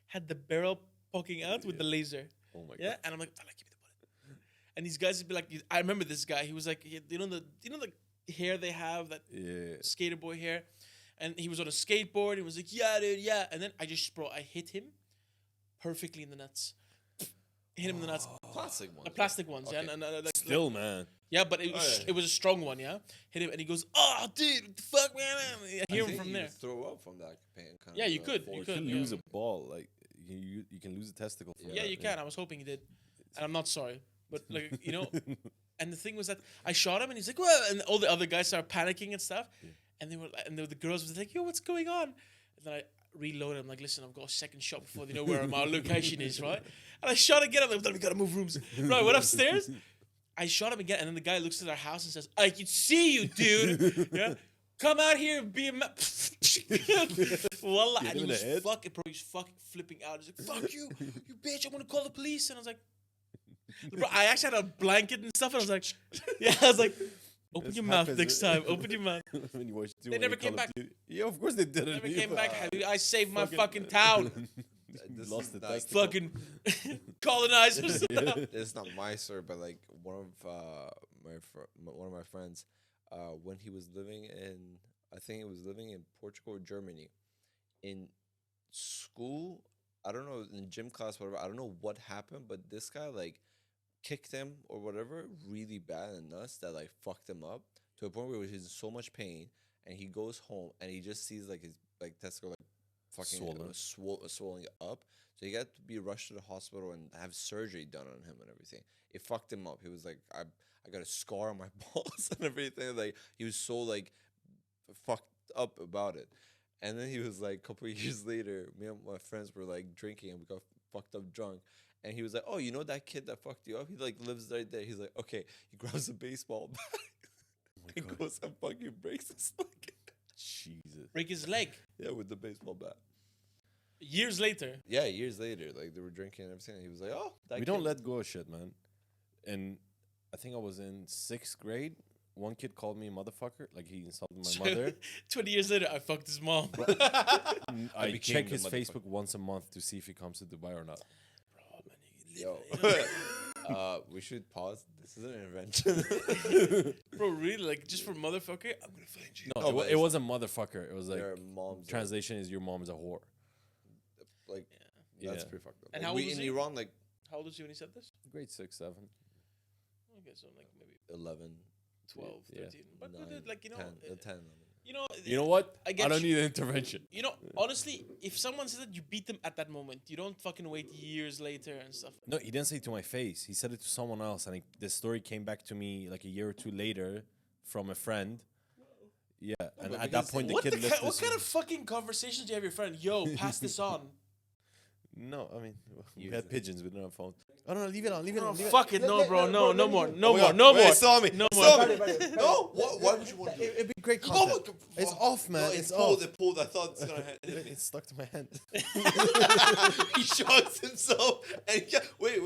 had the barrel poking out with the laser. Oh my Yeah, god. and I'm like, give me the bullet. And these guys would be like, I remember this guy. He was like, the hair they have, that Yeah. skater boy hair. And he was on a skateboard. He was like, yeah, dude, yeah. And then I hit him perfectly in the nuts. Hit him in the nuts. Plastic one. The plastic ones, yeah. Okay. And Still, man. yeah, but it was a strong one, yeah. Hit him, and he goes, "Oh, dude, what the fuck, man!" I hear him from there. Throw up from that pain. Kind Yeah, of you could, you You could. can yeah. lose a ball. Like you can lose a testicle. From Yeah, that. you can. I was hoping he did, and I'm not sorry, but like And the thing was that I shot him, and he's like, "Well," and all the other guys started panicking and stuff, and the girls was like, "Yo, what's going on?" And then I reloaded. I'm like, "Listen, I've got a second shot before they know where my location is, right?" And I shot again. I'm like, "We gotta move rooms." Right, went upstairs. I shot him again, and then the guy looks at our house and says, "I can see you, dude. Yeah, come out here and be a Wallah, and he was fucking, bro, he's fucking flipping out. He's like, "Fuck you, you bitch! I'm gonna call the police." And I was like, bro, I actually had a blanket and stuff, and I was like, yeah, I was like, open your mouth next time. Open your mouth. When you watch They never came back. Yeah, of course they didn't. Never came back. I saved my fucking town. This Lost is the not- testicle. Fucking colonizers. This is not my story, but like one of my friends, when he was living in, I think he was living in Portugal or Germany, in school, I don't know, in gym class, whatever, I don't know what happened, but this guy like kicked him or whatever really bad and nuts that like fucked him up to a point where he's in so much pain, and he goes home and he just sees like his like testicle like fucking swollen up. So he got to be rushed to the hospital and have surgery done on him and everything. It fucked him up. He was like, I got a scar on my balls and everything. Like he was so like fucked up about it. And then he was like, a couple of years later, me and my friends were like drinking and we got fucked up drunk. And he was like, "Oh, you know that kid that fucked you up? He like lives right there." He's like, "Okay." He grabs a baseball bat and goes and fucking breaks his leg. Jesus. Break his leg. Yeah, with the baseball bat. Years later. Yeah, years later, like they were drinking and everything. And he was like, "Oh, that We kid." don't let go of shit, man. And I think I was in 6th grade. One kid called me a motherfucker. Like he insulted my mother. 20 years later, I fucked his mom. I became check the his motherfucker. Facebook once a month to see if he comes to Dubai or not. Yo, we should pause. This is an intervention. Bro, really? Like, just for motherfucker? I'm gonna find you. No, No, but it wasn't motherfucker. It was like Their moms, translation is your mom's a whore. like, Yeah. that's pretty fucked up. And Like, how old we was in he? Iran, like How old was he when he said this? Grade 6, 7. Okay, so like maybe 11, 12, Yeah. 13. But 9, dude, like, 10, 10. You know what? I get I don't you. need an intervention. You know, honestly, if someone says that, you beat them at that moment. You don't fucking wait years later and stuff. No, he didn't say it to my face. He said it to someone else, and the story came back to me like a year or two later from a friend. Yeah, and but at that because- point, the What, kid left what this- kind of fucking conversations do you have with your friend? Yo, pass this on. No, I mean, we Use had it. pigeons. We didn't have phones. Oh, no, leave it on. Leave it No, on. Leave fuck it. No, bro. No, no more. No Oh, more. yeah. No Wait, more. No more. Saw me. No Saw more. me. No, why would you want to do it? It'd be great Oh content. my God. It's off, man. No, it's pulled. off. It pulled. I thought it's gonna hit me. It's stuck to my hand. He shocks himself. And wait.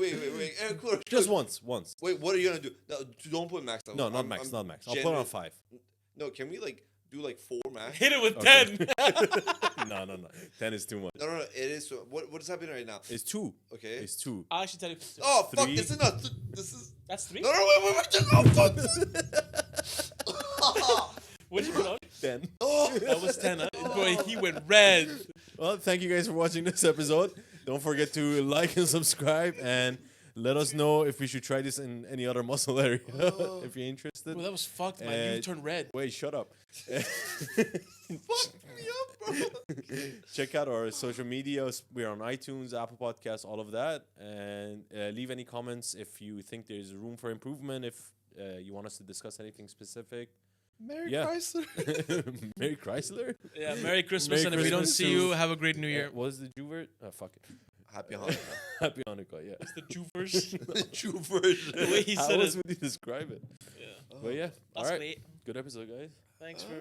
Eric, cool. Just once. Wait, what are you gonna do? No, don't put max on. No, not I'm- max. I'm Not max. I'll put it on genuine- 5. No, can we like do like 4 max? Hit it with Okay. 10. No. 10 is too much. No. It is. What is happening right now? It's 2. Okay. It's 2. I'll actually tell you. Oh fuck! 3. This is not. This is. That's 3? No, wait. Oh fuck! What did you put on? 10. Oh. That was 10. Boy, he went red. Well, thank you guys for watching this episode. Don't forget to like and subscribe, and let us know if we should try this in any other muscle area if you're interested. Bro, that was fucked, man. You turned red. Wait, shut up. Fuck me up, bro. Check out our social medias. We're on iTunes, Apple Podcasts, all of that. And leave any comments if you think there's room for improvement, if you want us to discuss anything specific. Merry Yeah. Chrysler. Merry Chrysler? Yeah, Merry Christmas. Merry And if we don't Christmas see to- you, have a great New Year. What was the Jew word? Oh, fuck it. Happy Hanukkah. Happy Hanukkah, yeah. The Jew verse. True version. The way he How said else it. would you describe it? Yeah. But yeah, all That's right. great. Good episode, guys. Thanks for